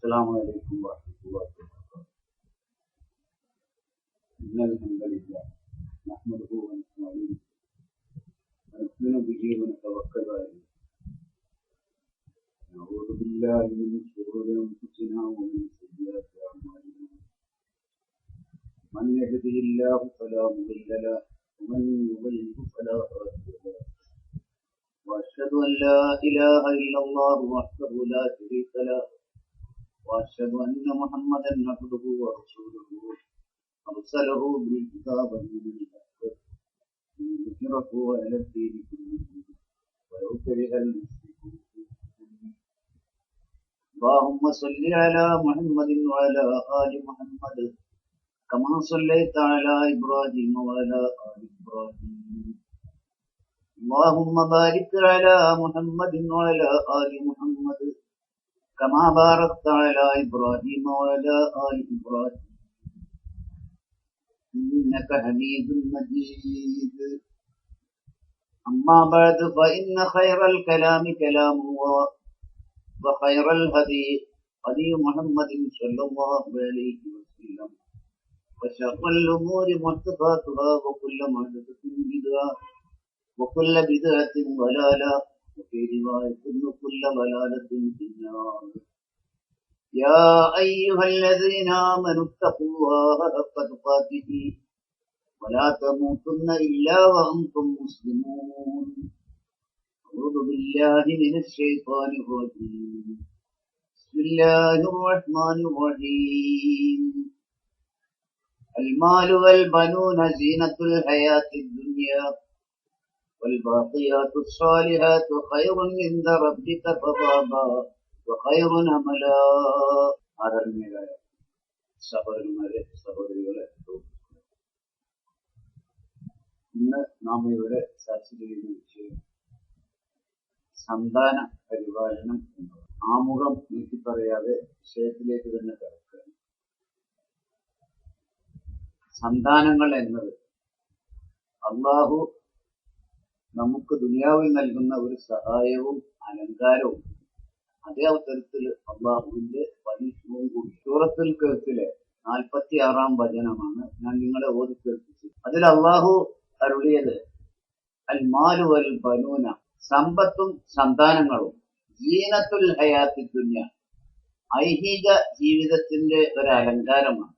السلام عليكم ورحمة الله وبركاته. إن الحمد لله نحمده ونستعينه ونؤمن به ونتوكل عليه. نعوذ بالله من شرور أنفسنا ومن سيئات أعمالنا. من يهده الله فلا مضل له ومن يضلل فلا هادي له. وأشهد أن لا إله إلا الله وحده لا شريك له وأشهد أن محمدا عبده ورسوله أرسله بالكتاب بالحق ليظهره على الدين كله ولو كره المشركون. اللهم صل على محمد وعلى آل محمد كما صليت على إبراهيم وعلى آل إبراهيم. اللهم بارك على محمد وعلى آل محمد كما باركت على إبراهيم وعلى آل إبراهيم إنك حميد مجيد. أما بعد فإن خير الكلام كلام الله وخير الهدي هدي محمد صلى الله عليه وسلم وشر الأمور محدثاتها وكل محدثة بدعة وكل بدعة ضلالة وفي رواية وكل ضلالة في النار. يا أيها الذين آمنوا اتقوا الله حق تقاته ولا تموتن إلا وأنتم مسلمون. أعوذ بالله من الشيطان الرجيم. بسم الله الرحمن الرحيم. المال والبنون زينة الحياة الدنيا والباقيات الصالحات خير عند ربك ثوابا وخير അമലാ. ആദരണീയരായ സഹോദരന്മാരെ, സഹോദരികളെ, ഇന്ന് നാം ഇവിടെ ചർച്ച ചെയ്യുന്ന വിഷയം സന്താന പരിപാലനം എന്നത്. ആമുഖം നീട്ടി പറയാതെ വിഷയത്തിലേക്ക് തന്നെ കിടക്കുകയാണ്. സന്താനങ്ങൾ എന്നത് അല്ലാഹു നമുക്ക് ദുനിയാവിൽ നൽകുന്ന ഒരു സഹായവും അലങ്കാരവും അതേ അവസരത്തിൽ അള്ളാഹുവിന്റെ പരീക്ഷണവും കൂടി. സൂറത്തുൽ കഹ്ഫിലെ 46-ാം വചനമാണ് ഞാൻ നിങ്ങളെ ഓതി കേൾപ്പിച്ചത്. അതിൽ അള്ളാഹു അരുളിയത് അൽ മാലു വൽ ബനൂന, സമ്പത്തും സന്താനങ്ങളും, ജീനത്തുൽ ഹയാത്തി ദുനിയ, ഐഹിക ജീവിതത്തിന്റെ ഒരു അലങ്കാരമാണ്.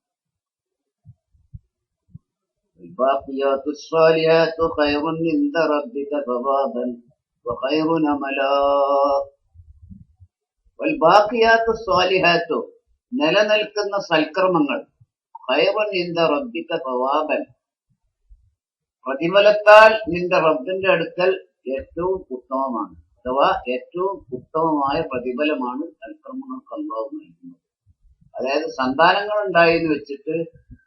الباقيات الصالحات خير عند ربك ثوابا وخير أملا. والباقيات الصالحات, നിലനിൽക്കുന്ന സൽക്കർമ്മങ്ങൾ, ഖൈറുൻ ഇൻദ റബ്ബിക ഥവാബൻ, പ്രതിഫലത്താൽ നിന്റെ റബ്ബിന്റെ അടുക്കൽ ഏറ്റവും ഉത്തമമാണ്. അഥവാ ഏറ്റവും ഉത്തമമായ പ്രതിഫലമാണ് സൽക്കർമ്മങ്ങൾക്ക് അല്ലാഹു നൽകുന്നത്. അതായത് സന്താനങ്ങൾ ഉണ്ടായി എന്ന് വെച്ചിട്ട്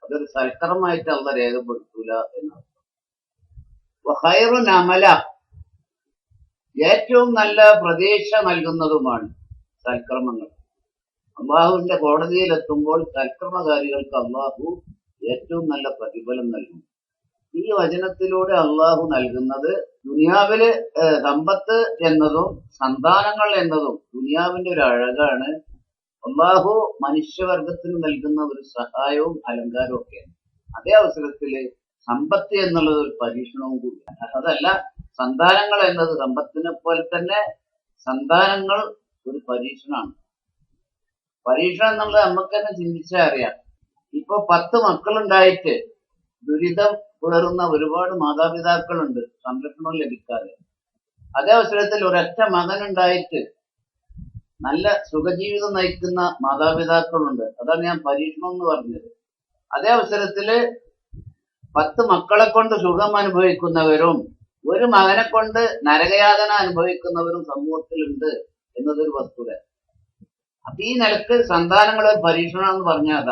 അതൊരു സൽക്കർമ്മമായിട്ട് അല്ലാഹു രേഖപ്പെടുത്തൂല എന്നർത്ഥം. ഖൈറുൻ അമല, ഏറ്റവും നല്ല പ്രതീക്ഷ നൽകുന്നതുമാണ് സൽക്കർമ്മങ്ങൾ. അള്ളാഹുവിന്റെ കോടതിയിലെത്തുമ്പോൾ സൽക്കർമ്മകാരികൾക്ക് അള്ളാഹു ഏറ്റവും നല്ല പ്രതിഫലം നൽകും. ഈ വചനത്തിലൂടെ അള്ളാഹു നൽകുന്നത് ദുനിയാവില് സമ്പത്ത് എന്നതും സന്താനങ്ങൾ എന്നതും ദുനിയാവിന്റെ ഒരു അഴകാണ്. അള്ളാഹു മനുഷ്യവർഗത്തിന് നൽകുന്ന ഒരു സഹായവും അലങ്കാരവും ഒക്കെയാണ്. അതേ അവസരത്തില് സമ്പത്ത് എന്നുള്ളത് ഒരു പരീക്ഷണവും കൂടിയാണ്. അതല്ല, സന്താനങ്ങൾ എന്നത് സമ്പത്തിനെ പോലെ തന്നെ സന്താനങ്ങൾ ഒരു പരീക്ഷണമാണ്. പരീക്ഷണം എന്നുള്ളത് നമുക്ക് തന്നെ ചിന്തിച്ചാൽ അറിയാം. ഇപ്പൊ 10 മക്കളുണ്ടായിട്ട് ദുരിതം പുലർന്ന ഒരുപാട് മാതാപിതാക്കളുണ്ട്, സംരക്ഷണം ലഭിക്കാതെ. അതേ അവസരത്തിൽ ഒരൊറ്റ മകനുണ്ടായിട്ട് നല്ല സുഖജീവിതം നയിക്കുന്ന മാതാപിതാക്കളുണ്ട്. അതാണ് ഞാൻ പരീക്ഷണം എന്ന് പറഞ്ഞത്. അതേ അവസരത്തില് 10 മക്കളെ കൊണ്ട് സുഖം അനുഭവിക്കുന്നവരും ഒരു മകനെ കൊണ്ട് നരകയാതന അനുഭവിക്കുന്നവരും സമൂഹത്തിലുണ്ട് എന്നതൊരു വസ്തുത. അപ്പൊ ഈ നിലക്ക് സന്താനങ്ങളെ പരീക്ഷണം എന്ന് പറഞ്ഞാൽ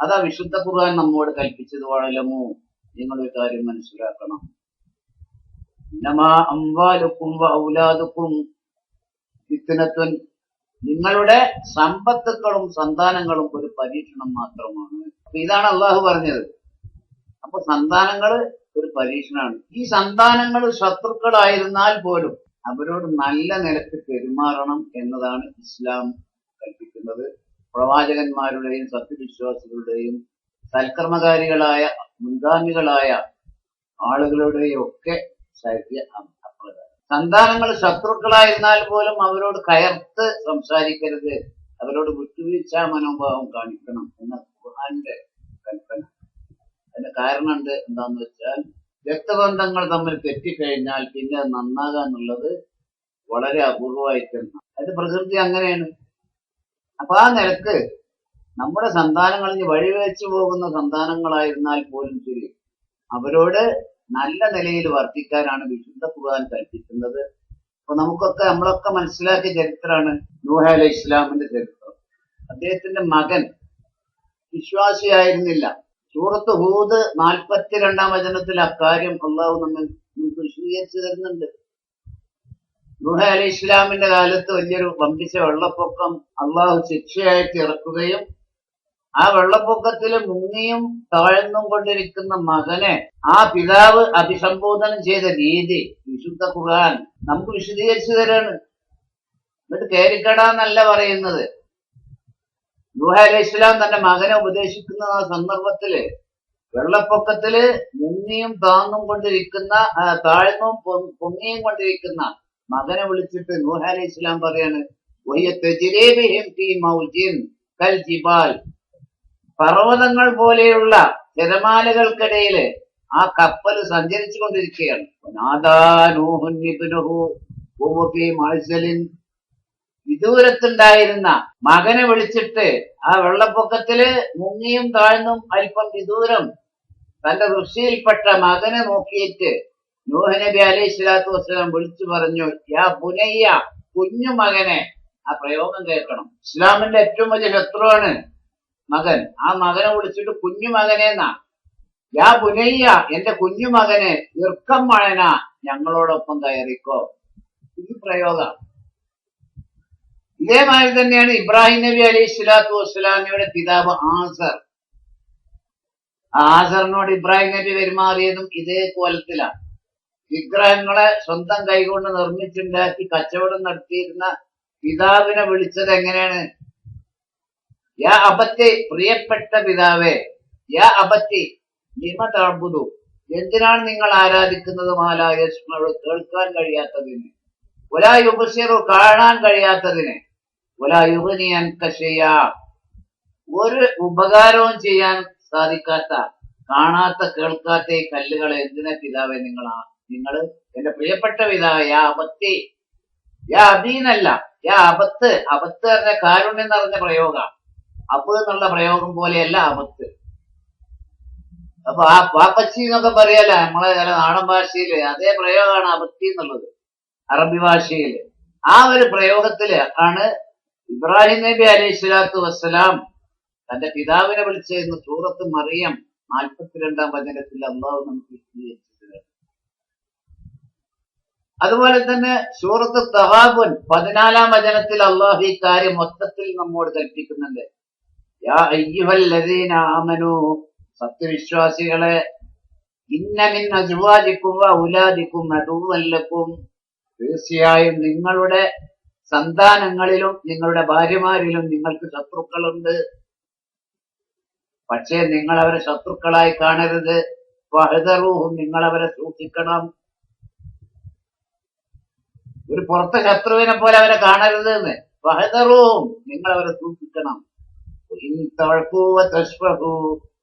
അതാ വിശുദ്ധ ഖുർആൻ നമ്മോട് കൽപ്പിച്ചത്. വഅലമു, നിങ്ങളൊരു കാര്യം മനസ്സിലാക്കണം, ഇന്നമാ അംവാലുക്കും വഔലാദുക്കും ഫിത്നത്തുൻ, നിങ്ങളുടെ സമ്പത്തുക്കളും സന്താനങ്ങളും ഒരു പരീക്ഷണം മാത്രമാണ്. അപ്പൊ ഇതാണ് അള്ളാഹു പറഞ്ഞത്. അപ്പൊ സന്താനങ്ങള് ഒരു പരീക്ഷണമാണ്. ഈ സന്താനങ്ങൾ ശത്രുക്കളായിരുന്നാൽ പോലും അവരോട് നല്ല നിലക്ക് പെരുമാറണം എന്നതാണ് ഇസ്ലാം കൽപ്പിക്കുന്നത്. പ്രവാചകന്മാരുടെയും സത്യവിശ്വാസികളുടെയും സൽക്കർമ്മകാരികളായ മുൻഗാമികളായ ആളുകളുടെയും ഒക്കെ ചര്യ അപ്രകാരം. സന്താനങ്ങൾ ശത്രുക്കളായിരുന്നാൽ പോലും അവരോട് കയർത്ത് സംസാരിക്കരുത്, അവരോട് വിട്ടുവീഴ്ചാ മനോഭാവം കാണിക്കണം എന്ന ഖുർആന്റെ കൽപ്പന. അതിന്റെ കാരണമുണ്ട്. എന്താന്ന് വെച്ചാൽ രക്തബന്ധങ്ങൾ തമ്മിൽ തെറ്റിക്കഴിഞ്ഞാൽ പിന്നെ അത് നന്നാകുക എന്നുള്ളത് വളരെ അപൂർവമായിട്ടാണ്. അത് പ്രകൃതി അങ്ങനെയാണ്. അപ്പൊ ആ നിലക്ക് നമ്മുടെ സന്താനങ്ങളിൽ വഴിവെച്ചു പോകുന്ന സന്താനങ്ങളായിരുന്നാൽ പോലും ശരി, അവരോട് നല്ല നിലയിൽ വർത്തിക്കാനാണ് വിശുദ്ധ ഖുർആൻ കൽപ്പിക്കുന്നത്. അപ്പൊ നമ്മളൊക്കെ മനസ്സിലാക്കിയ ചരിത്രമാണ് നൂഹ് അലൈഹി ഇസ്ലാമിന്റെ ചരിത്രം. അദ്ദേഹത്തിന്റെ മകൻ വിശ്വാസിയായിരുന്നില്ല. സൂറത്ത് ഹൂദ് 42-ാം വചനത്തിൽ അക്കാര്യം അള്ളാഹു നമുക്ക് വിശദീകരിച്ചു തരുന്നുണ്ട്. നൂഹ് അലൈഹി ഇസ്ലാമിന്റെ കാലത്ത് വലിയൊരു വമ്പിച്ച വെള്ളപ്പൊക്കം അള്ളാഹു ശിക്ഷയായിട്ട് ഇറക്കുകയും ആ വെള്ളപ്പൊക്കത്തില് മുങ്ങിയും താഴ്ന്നും കൊണ്ടിരിക്കുന്ന മകനെ ആ പിതാവ് അഭിസംബോധന ചെയ്ത രീതി വിശുദ്ധ ഖുർആൻ നമുക്ക് വിശദീകരിച്ചു തരാണ്. എന്നിട്ട് കേരിക്കടാന്നല്ല പറയുന്നത്. നൂഹ് അലൈഹി ഇസ്ലാം തന്റെ മകനെ ഉപദേശിക്കുന്ന ആ സന്ദർഭത്തില് വെള്ളപ്പൊക്കത്തില് മുങ്ങിയും താഴ്ന്നും പൊങ്ങിയും കൊണ്ടിരിക്കുന്ന മകനെ വിളിച്ചിട്ട് നൂഹ് അലൈഹി ഇസ്ലാം പറയാണ്, പർവ്വതങ്ങൾ പോലെയുള്ള തിരമാലകൾക്കിടയില് ആ കപ്പൽ സഞ്ചരിച്ചു കൊണ്ടിരിക്കുകയാണ്. വിദൂരത്തുണ്ടായിരുന്ന മകനെ വിളിച്ചിട്ട് ആ വെള്ളപ്പൊക്കത്തില് മുങ്ങിയും താഴ്ന്നും അല്പം വിദൂരം തന്റെ ഋഷിയിൽപ്പെട്ട മകനെ നോക്കിയിട്ട് നൂഹ് നബി അലൈഹി സ്വലാത്തു വസ്സലാം വിളിച്ചു പറഞ്ഞു, യാ ബുനയ്യ, കുഞ്ഞു മകനെ. ആ പ്രയോഗം കേൾക്കണം. ഇസ്ലാമിന്റെ ഏറ്റവും വലിയ ശത്രുവാണ് മകൻ. ആ മകനെ വിളിച്ചിട്ട് കുഞ്ഞു മകനെന്നാ. യാ ബുനയ്യ, എന്റെ കുഞ്ഞു മകനെ, ഇർക്കം മഴന, ഞങ്ങളോടൊപ്പം കയറിക്കോ. ഈ പ്രയോഗം ഇതേമാതിരി തന്നെയാണ് ഇബ്രാഹിം നബി അലൈഹി സ്വലാത്തു വസ്സലാമിയുടെ പിതാവ് ആസർ. ആസറിനോട് ഇബ്രാഹിം നബി പെരുമാറിയതും ഇതേ കോലത്തിലാണ്. വിഗ്രഹങ്ങളെ സ്വന്തം കൈകൊണ്ട് നിർമ്മിച്ചുണ്ടാക്കി കച്ചവടം നടത്തിയിരുന്ന പിതാവിനെ വിളിച്ചത് എങ്ങനെയാണ്? യാ അബത്തി, പ്രിയപ്പെട്ട പിതാവേ. യാ അബത്തി ലിമ തഅ്ബുദു, എന്തിനാണ് നിങ്ങൾ ആരാധിക്കുന്നത്? മാലാ യസ്മഉ, കേൾക്കാൻ കഴിയാത്തതിന്. വലാ യുബ്സിറു, കാണാൻ കഴിയാത്തതിന്. വലാ യുഗ്നി അൻക ശൈഅ, ഒരു ഉപകാരവും ചെയ്യാൻ സാധിക്കാത്ത, കാണാത്ത കേൾക്കാത്ത ഈ കല്ലുകളെ എന്തിനാ പിതാവെ നിങ്ങൾ എന്റെ പ്രിയപ്പെട്ട പിതാവ്. യാ അബത്തി, യാ അബീനല്ല, യാ അബത്ത്. അബത്ത് പറഞ്ഞ കാരുണ്യം നിറഞ്ഞ പ്രയോഗം. അബ് എന്നുള്ള പ്രയോഗം പോലെയല്ല അബത്ത്. അപ്പൊ ആ പാപ്പച്ചി എന്നൊക്കെ പറയല്ല നമ്മളെ ചില നാടൻ ഭാഷയില്, അതേ പ്രയോഗമാണ് അബത്തി എന്നുള്ളത് അറബി ഭാഷയില്. ആ ഒരു പ്രയോഗത്തില് ആണ് ഇബ്രാഹിം നബി അലൈഹി സ്വലാത്തു വസ്സലാം തന്റെ പിതാവിനെ വിളിച്ചെന്ന് സൂറത്ത് മറിയം 42-ാം വചനത്തിൽ അള്ളാഹു നമുക്ക് വിശദീകരിച്ചിട്ടുണ്ട്. അതുപോലെ തന്നെ സൂറത്ത് തഗാബുൻ 14-ാം വചനത്തിൽ അള്ളാഹു ഈ കാര്യം മൊത്തത്തിൽ നമ്മോട് കൽപ്പിക്കുന്നുണ്ട്. യാ അയ്യുഹല്ലദീന ആമനൂ, സത്യവിശ്വാസികളെ, ഇന്ന മിൻ അസ്വാജിക്കും വഔലാദിക്കും അദുവ്വൻ ലക്കും, തീർച്ചയായും നിങ്ങളുടെ സന്താനങ്ങളിലും നിങ്ങളുടെ ഭാര്യമാരിലും നിങ്ങൾക്ക് ശത്രുക്കളുണ്ട്. പക്ഷേ നിങ്ങൾ അവരെ ശത്രുക്കളായി കാണരുത്. ഫഹ്ദറൂഹും, നിങ്ങൾ അവരെ സൂക്ഷിക്കണം. ഒരു പുറത്തെ ശത്രുവിനെ പോലെ അവരെ കാണരുത് എന്ന്. ഫഹ്ദറൂഹും, നിങ്ങൾ അവരെ സൂക്ഷിക്കണം. ഇൻ തഅഫൂ വതസ്ഫഹൂ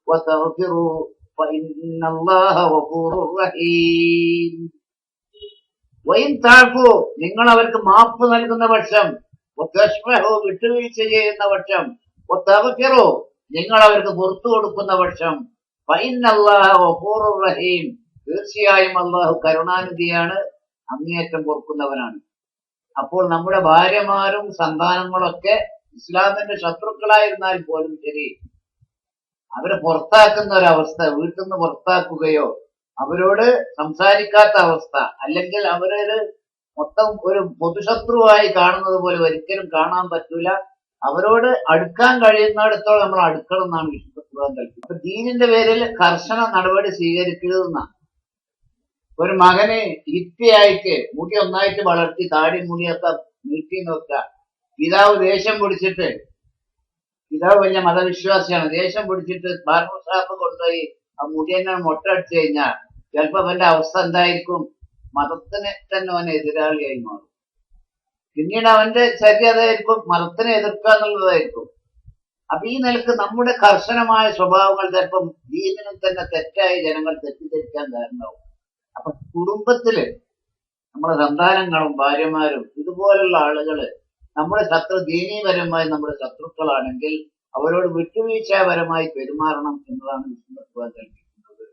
വതഗ്ഫിറൂ ഫഇന്നല്ലാഹ ഗഫൂറുർ റഹീം. വഇൻ തഅഫൂ, നിങ്ങൾ അവർക്ക് മാപ്പ് നൽകുന്ന പക്ഷം, വതസ്ഫഹൂ, വിട്ടുവീഴ്ച ചെയ്യുന്ന പക്ഷം, വതഗ്ഫിറൂ, നിങ്ങൾ അവർക്ക് പുറത്തു കൊടുക്കുന്ന പക്ഷം, ഫഇന്നല്ലാഹ ഗഫൂറുർ റഹീം, തീർച്ചയായും അല്ലാഹു കരുണാനിധിയാണ്, അങ്ങേയറ്റം പൊറുക്കുന്നവനാണ്. അപ്പോൾ നമ്മുടെ ഭാര്യമാരും സന്താനങ്ങളൊക്കെ ഇസ്ലാമിന്റെ ശത്രുക്കളായിരുന്നാൽ പോലും ശരി, അവരെ പുറത്താക്കുന്ന ഒരവസ്ഥ, വീട്ടിൽ നിന്ന് പുറത്താക്കുകയോ അവരോട് സംസാരിക്കാത്ത അവസ്ഥ, അല്ലെങ്കിൽ അവരൊരു മൊത്തം ഒരു പൊതുശത്രുവായി കാണുന്നത് പോലെ ഒരിക്കലും കാണാൻ പറ്റൂല. അവരോട് അടുക്കാൻ കഴിയുന്നിടത്തോളം നമ്മൾ അടുക്കണം എന്നാണ് വിശുദ്ധ ഖുർആൻ കൽപ്പിക്കുന്നത്. അപ്പൊ ദീനിന്റെ പേരിൽ കർശന നടപടി സ്വീകരിക്കരുതെന്നാണ്. ഒരു മകന് ഇത്തിയായിട്ട് മുടി ഒന്നായിട്ട് വളർത്തി താടി മുടിയൊക്കെ നീട്ടി നോക്കുക, പിതാവ് ദേഷ്യം പിടിച്ചിട്ട് പിതാവ് വലിയ മതവിശ്വാസിയാണ്. ദേഷ്യം പിടിച്ചിട്ട് ബാർബർ ഷാപ്പ് കൊണ്ടുപോയി ആ മുടിയനെ മൊട്ട അടിച്ചു കഴിഞ്ഞാൽ ചിലപ്പോ അവന്റെ അവസ്ഥ എന്തായിരിക്കും? മതത്തിന് തന്നെ അവൻ എതിരാളിയായി മാറും. പിന്നീട് അവന്റെ ചര്യ അതായിരിക്കും, മതത്തിനെ എതിർക്കുക എന്നുള്ളതായിരിക്കും. അപ്പൊ ഈ നിലക്ക് നമ്മുടെ കർശനമായ സ്വഭാവങ്ങൾ ചിലപ്പം ദീനിനെ തന്നെ തെറ്റായി ജനങ്ങൾ തെറ്റിദ്ധരിക്കാൻ കാരണമാവും. അപ്പൊ കുടുംബത്തില് നമ്മുടെ സന്താനങ്ങളും ഭാര്യമാരും ഇതുപോലുള്ള ആളുകള് നമ്മുടെ ദീനീപരമായി നമ്മുടെ ശത്രുക്കളാണെങ്കിൽ അവരോട് വിട്ടുവീഴ്ചാപരമായി പെരുമാറണം എന്നതാണ് വിശുദ്ധ ഖുർആൻ കൽപ്പിക്കുന്നത്.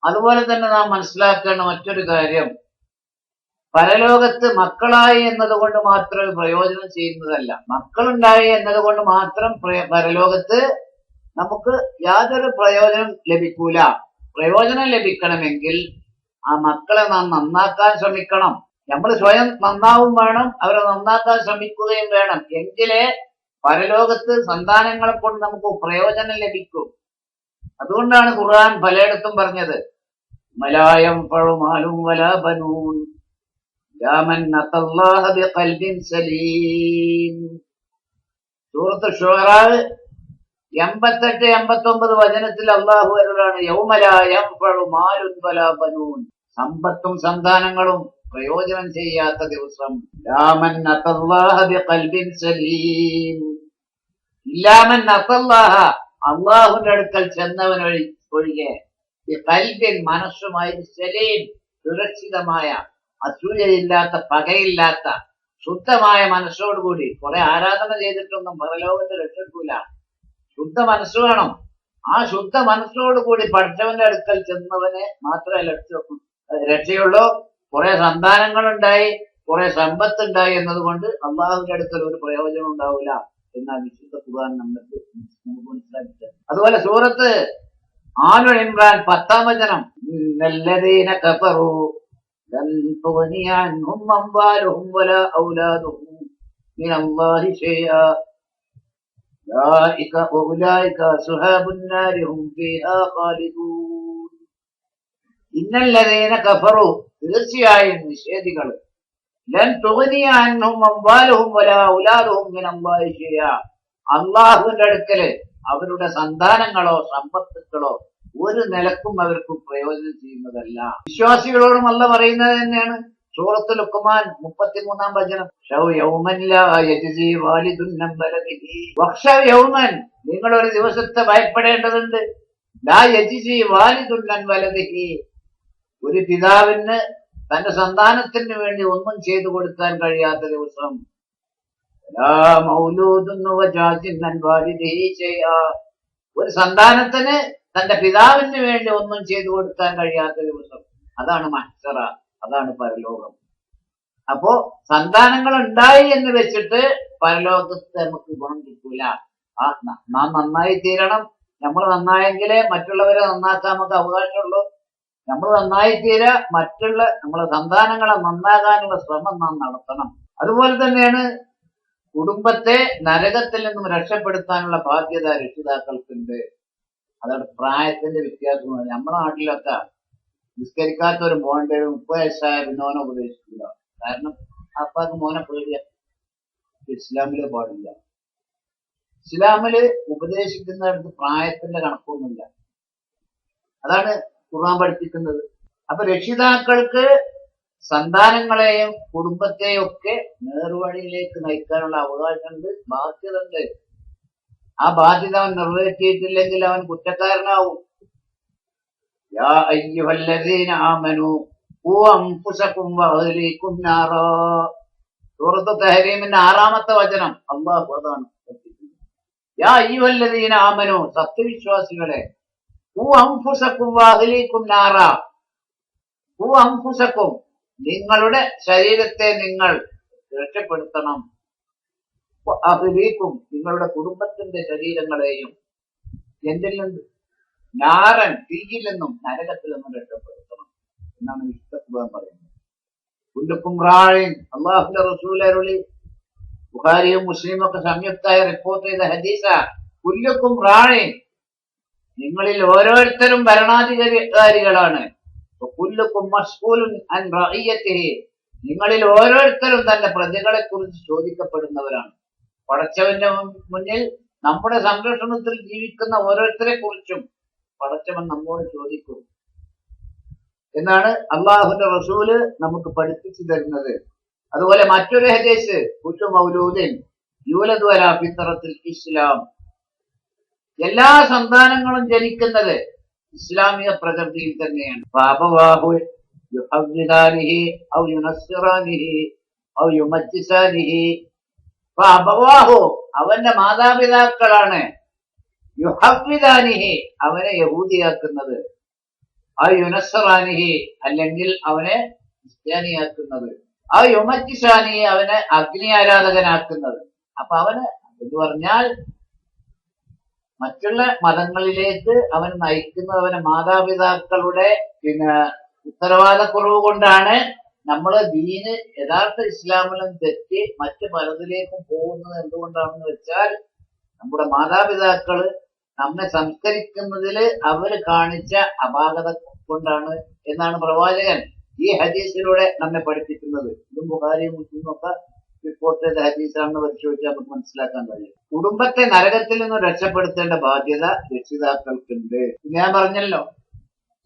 അതുപോലെ തന്നെ നാം മനസ്സിലാക്കേണ്ട മറ്റൊരു കാര്യം, പരലോകത്ത് മക്കളായി എന്നതുകൊണ്ട് മാത്രം പ്രയോജനം ചെയ്യുന്നതല്ല. മക്കളുണ്ടായി എന്നതുകൊണ്ട് മാത്രം പരലോകത്ത് നമുക്ക് യാതൊരു പ്രയോജനം ലഭിക്കൂല. പ്രയോജനം ലഭിക്കണമെങ്കിൽ ആ മക്കളെ നാം നന്നാക്കാൻ ശ്രമിക്കണം. നമ്മൾ സ്വയം നന്നാവും വേണം, അവരെ നന്നാക്കാൻ ശ്രമിക്കുകയും വേണം. എങ്കിലേ പരലോകത്ത് സന്താനങ്ങളെ കൊണ്ട് നമുക്ക് പ്രയോജനം ലഭിക്കും. അതുകൊണ്ടാണ് ഖുർആൻ പലയിടത്തും പറഞ്ഞത്, മലായം ഫളുമാലും വലാ ബനൂൻ യാ മൻ അത്തല്ലാഹ ബിഖൽബിൻ സലീം. സൂറത്ത് ശുഅറാ 88, 89 വചനത്തിൽ അല്ലാഹു അരുളാണ്, യൗമ ലാ യൻഫഉ മാലുൻ വലാ ബനൂൻ. സമ്പത്തും സന്താനങ്ങളും പ്രയോജനം ചെയ്യാത്ത ദിവസം. യാ മൻ അത്തല്ലാഹ ബിഖൽബിൻ സലീം. ഇല്ലാ മൻ അത്തല്ലാഹ, അല്ലാഹുവിന്റെ അടുക്കൽ ചെന്നവൻ ഒഴികെ, ബിഖൽബിൻ മനസ്സുമായി, സലീം സുരക്ഷിതമായ, അസൂയയില്ലാത്ത, പകയില്ലാത്ത, ശുദ്ധമായ മനസ്സോടുകൂടി. കുറെ ആരാധന ചെയ്തിട്ടൊന്നും പരലോകത്ത് രക്ഷക്കൂല. ശുദ്ധ മനസ്സ് വേണം. ആ ശുദ്ധ മനസ്സോടുകൂടി പഠിച്ചവന്റെ അടുക്കൽ ചെന്നവനെ മാത്രമേ രക്ഷയുള്ളൂ. കുറെ സന്താനങ്ങളുണ്ടായി, കുറെ സമ്പത്തുണ്ടായി എന്നതുകൊണ്ട് അള്ളാഹുവിന്റെ അടുക്കൽ ഒരു പ്രയോജനം ഉണ്ടാവില്ല എന്നാണ് വിശുദ്ധ ഖുർആൻ നമുക്ക് മനസ്സിലാക്കിയത്. അതുപോലെ സൂറത്ത് ആലു ഇമ്രാൻ 10-ാം വചനം, ഇന്നല്ലദീന കഫറൂ ലൻ തുഗ്നിയ അൻഹും അംവാലുഹും വലാ ഔലാദുഹും മിനല്ലാഹി ശൈആ ഉലൈക അസ്ഹാബുൻ നാരി ഹും ഫീഹാ ഖാലിദൂൻ. ഇന്നല്ലദീന കഫറൂ, തീർച്ചയായും നിഷേധികൾ, ലൻ തുഗ്നിയ അൻഹും അംവാലുഹും വലാ ഔലാദുഹും മിനല്ലാഹി ശൈആ, അല്ലാഹുവിന്റെ അടുക്കല് അവരുടെ സന്താനങ്ങളോ സമ്പത്തുക്കളോ ഒരു നിലക്കും അവർക്ക് പ്രയോജനം ചെയ്യുന്നതല്ല. വിശ്വാസികളോടും അല്ല പറയുന്നത് തന്നെയാണ്. സൂറത്തുൽ ലുഖ്മാൻ 33-ാം വചനം, നിങ്ങൾ ഒരു ദിവസത്തെ ഭയപ്പെടേണ്ടതുണ്ട്. ലാ യജ്സി വാലിദുൻ അൻ വലദിഹി, ഒരു പിതാവിന് തന്റെ സന്താനത്തിന് വേണ്ടി ഒന്നും ചെയ്തു കൊടുക്കാൻ കഴിയാത്ത ദിവസം. ലാ മൗലൂദുൻ വജാസിൻ അൻ വാലിദിഹി ശൈആ, ഒരു സന്താനത്തിന് തന്റെ പിതാവിന് വേണ്ടി ഒന്നും ചെയ്തു കൊടുക്കാൻ കഴിയാത്ത ദിവസം. അതാണ് മഹ്ശറ, അതാണ് പരലോകം. അപ്പോ സന്താനങ്ങൾ ഉണ്ടായി എന്ന് വെച്ചിട്ട് പരലോകത്ത് നമുക്ക് ഗുണം കിട്ടൂല. നാം നന്നായി തീരണം. നമ്മൾ നന്നായെങ്കിലേ മറ്റുള്ളവരെ നന്നാക്കാൻ നമുക്ക് അവകാശമുള്ളൂ. നമ്മൾ നന്നായി തീരാ, നമ്മളെ സന്താനങ്ങളെ നന്നാകാനുള്ള ശ്രമം നാം നടത്തണം. അതുപോലെ തന്നെയാണ് കുടുംബത്തെ നരകത്തിൽ നിന്നും രക്ഷപ്പെടുത്താനുള്ള ബാധ്യത രക്ഷിതാക്കൾക്കുണ്ട്. അതാണ് പ്രായത്തിന്റെ വ്യത്യാസമാണ്. നമ്മുടെ നാട്ടിലൊക്കെ നിസ്കരിക്കാത്ത ഒരു മോന്റെ 30 വയസ്സായ മോനെ ഉപദേശിക്കില്ല. കാരണം അപ്പാക്ക് മോനെ പേടിയ. ഇസ്ലാമില് പാടില്ല. ഇസ്ലാമില് ഉപദേശിക്കുന്നിടത്ത് പ്രായത്തിന്റെ കണക്കൊന്നുമില്ല. അതാണ് ഖുർആൻ പഠിപ്പിക്കുന്നത്. അപ്പൊ രക്ഷിതാക്കൾക്ക് സന്താനങ്ങളെയും കുടുംബത്തെയും ഒക്കെ നേർവഴിയിലേക്ക് നയിക്കാനുള്ള അവകാശമുണ്ട്, ബാധ്യത ഉണ്ട്. ആ ബാധ്യത അവൻ നിറവേറ്റിയിട്ടില്ലെങ്കിൽ അവൻ കുറ്റക്കാരനാവും. യാ അയ്യുഹല്ലദീന ആമനൂ ഖൂ അൻഫുസകും വഅഹ്ലീകും നാറാ. സൂറത്ത് തഹരീമിന്റെ 6-ാമത്തെ വചനം അല്ലാഹു അതാണ് പഠിപ്പിക്കുന്നത്. യാ അയ്യുഹല്ലദീന ആമനൂ, സത്യവിശ്വാസികളെ, ഖൂ അൻഫുസകും വഅഹ്ലീകും നാറാ. ഖൂ അൻഫുസകും, നിങ്ങളുടെ ശരീരത്തെ നിങ്ങൾ രക്ഷപ്പെടുത്തണം. വഅഹ്ലീകും, നിങ്ങളുടെ കുടുംബത്തിന്റെ ശരീരങ്ങളെയും എന്തിൽ നിന്നും? നാരൻ, തീയിൽ നിന്നും, നരകത്തിൽ നിന്നും രക്ഷപ്പെടുത്തണം എന്നാണ് വിശുദ്ധ ഖുർആൻ പറയുന്നത്. കുല്ലുക്കും റാഇൻ, അല്ലാഹുവിന്റെ റസൂൽ അരുളി, ബുഖാരിയും മുസ്ലിമും ഒക്കെ സംയുക്തമായി റിപ്പോർട്ട് ചെയ്ത ഹദീസ. കുല്ലുക്കും റാഇൻ, നിങ്ങളിൽ ഓരോരുത്തരും ഭരണാധികാരികളാണ്. കുല്ലുക്കും മസ്ഊലുൻ അൻ റഇയതിഹി, നിങ്ങളിൽ ഓരോരുത്തരും തന്റെ പ്രജകളെ കുറിച്ച് ചോദിക്കപ്പെടുന്നവരാണ്. പടച്ചവന്റെ മുന്നിൽ നമ്മുടെ സംരക്ഷണത്തിൽ ജീവിക്കുന്ന ഓരോരുത്തരെ കുറിച്ചും പടച്ചവൻ നമ്മോട് ചോദിക്കും എന്നാണ് അള്ളാഹുന്റെ റസൂല് നമുക്ക് പഠിപ്പിച്ചു തരുന്നത്. അതുപോലെ മറ്റൊരു ഹദീസ് കുല്ലു മൗലൂദിൻ യൂലദു അലാ ഫിത്രത്തിൽ ഇസ്ലാം, എല്ലാ സന്താനങ്ങളും ജനിക്കുന്നത് ഇസ്ലാമിക പ്രകൃതിയിൽ തന്നെയാണ്. ഫഅബവാഹു യുഹവ്വിദാനിഹി ഔ യുനസ്സിറാനിഹി ഔ യുമജ്ജിസാനിഹി. ഫഅബവാഹു അവന്റെ മാതാപിതാക്കളാണ്, യുഹവ്വിദാനിഹി അവനെ യഹൂദിയാക്കുന്നത്, ഔ യുനസ്സിറാനിഹി അല്ലെങ്കിൽ അവനെ ക്രിസ്ത്യാനിയാക്കുന്നത്, ഔ യുമജ്ജിസാനിഹി അവനെ അഗ്നി ആരാധകനാക്കുന്നത്. അപ്പൊ അവന് എന്ന് പറഞ്ഞാൽ മറ്റുള്ള മതങ്ങളിലേക്ക് അവൻ നയിക്കുന്നത് അവന്റെ മാതാപിതാക്കളുടെ ഉത്തരവാദക്കുറവ് കൊണ്ടാണ്. നമ്മള് ദീന് യഥാർത്ഥ ഇസ്ലാമിലും തെറ്റി മറ്റു പലതിലേക്കും പോകുന്നത് എന്തുകൊണ്ടാണെന്ന് വെച്ചാൽ നമ്മുടെ മാതാപിതാക്കള് നമ്മെ സംസ്കരിക്കുന്നതില് അവര് കാണിച്ച അപാകത കൊണ്ടാണ് എന്നാണ് പ്രവാചകൻ ഈ ഹദീസിലൂടെ നമ്മെ പഠിപ്പിക്കുന്നത്. ഇതും ബുഖാരിയും മുസ്ലിമും ഒക്കെ റിപ്പോർട്ട് ചെയ്ത ഹദീസാണെന്ന് പരിശോധിച്ചാൽ നമുക്ക് മനസ്സിലാക്കാൻ കഴിയും. കുടുംബത്തെ നരകത്തിൽ നിന്ന് രക്ഷപ്പെടുത്തേണ്ട ബാധ്യത രക്ഷിതാക്കൾക്കുണ്ട്. ഞാൻ പറഞ്ഞല്ലോ,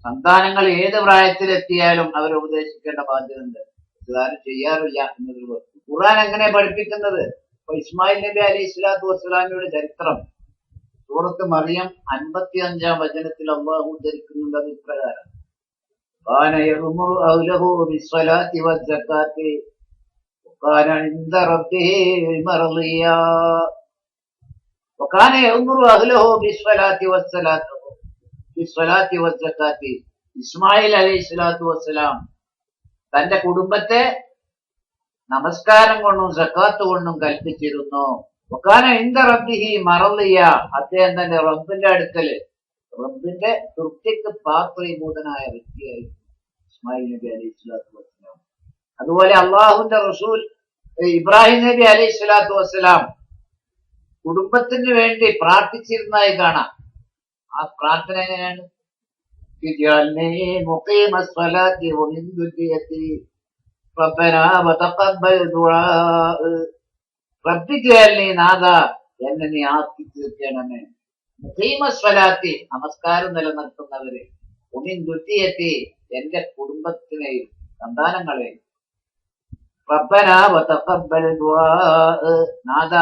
സന്താനങ്ങൾ ഏത് പ്രായത്തിലെത്തിയാലും അവരെ ഉപദേശിക്കേണ്ട ബാധ്യത ഉണ്ട്. ഇതാരും ചെയ്യാറില്ല എന്നൊരു വസ്തു. ഖുർആൻ എങ്ങനെ പഠിപ്പിക്കുന്നത്? ഇപ്പൊ ഇസ്മായിൽ നബി അലൈഹി സ്വലാത്തു വസ്സലാമിയുടെ ചരിത്രം സൂറത്ത് മറിയം 55-ാം വചനത്തിൽ അള്ളാഹു ഉദ്ധരിക്കുന്നുണ്ട്. അത് ഇപ്രകാരം: കാന യഅ്മുറു അഹ്ലഹു ബിസ്സലാത്തി വസ്സകാത്തി വകാന ഇൻദ റബ്ബിഹി മർദിയാ. വകാന യഅ്മുറു അഹ്ലഹു ബിസ്സലാത്തി വസ്സകാത്തി. ഇസ്മായിൽ അലൈഹി സ്വലാത്തു വസ്സലാം തന്റെ കുടുംബത്തെ നമസ്കാരം കൊണ്ടും സക്കാത്ത് കൊണ്ടും കൽപ്പിച്ചിരുന്നു. വകാന ഇൻദ റബ്ബിഹി മർദിയ. അദ്ദേഹം തന്റെ റബ്ബിന്റെ അടുക്കല് റബ്ബിന്റെ തൃപ്തിക്ക് പാത്രീഭൂതനായ വ്യക്തിയായിരുന്നു ഇസ്മായിൽ നബി അലൈഹി സ്വലാത്തു വസ്സലാം. അതുപോലെ അള്ളാഹുന്റെ റസൂൽ ഇബ്രാഹിം നബി അലൈഹി സ്വലാത്തു വസ്സലാം കുടുംബത്തിന് വേണ്ടി പ്രാർത്ഥിച്ചിരുന്നതായി കാണാം. ആ പ്രാർത്ഥന എങ്ങനെയാണ്? നാഥ എന്നെ നീ ആക്കി തീർക്കണമേ. മുഖീമസ്വലാത്തി നമസ്കാരം നിലനിർത്തുന്നവര്, ഉമിൻ ദുത്തിയെത്തി എന്റെ കുടുംബത്തിനെയും സന്താനങ്ങളെയും, റബ്ബനാ വതഖബ്ബൽ ദുആ നാഥ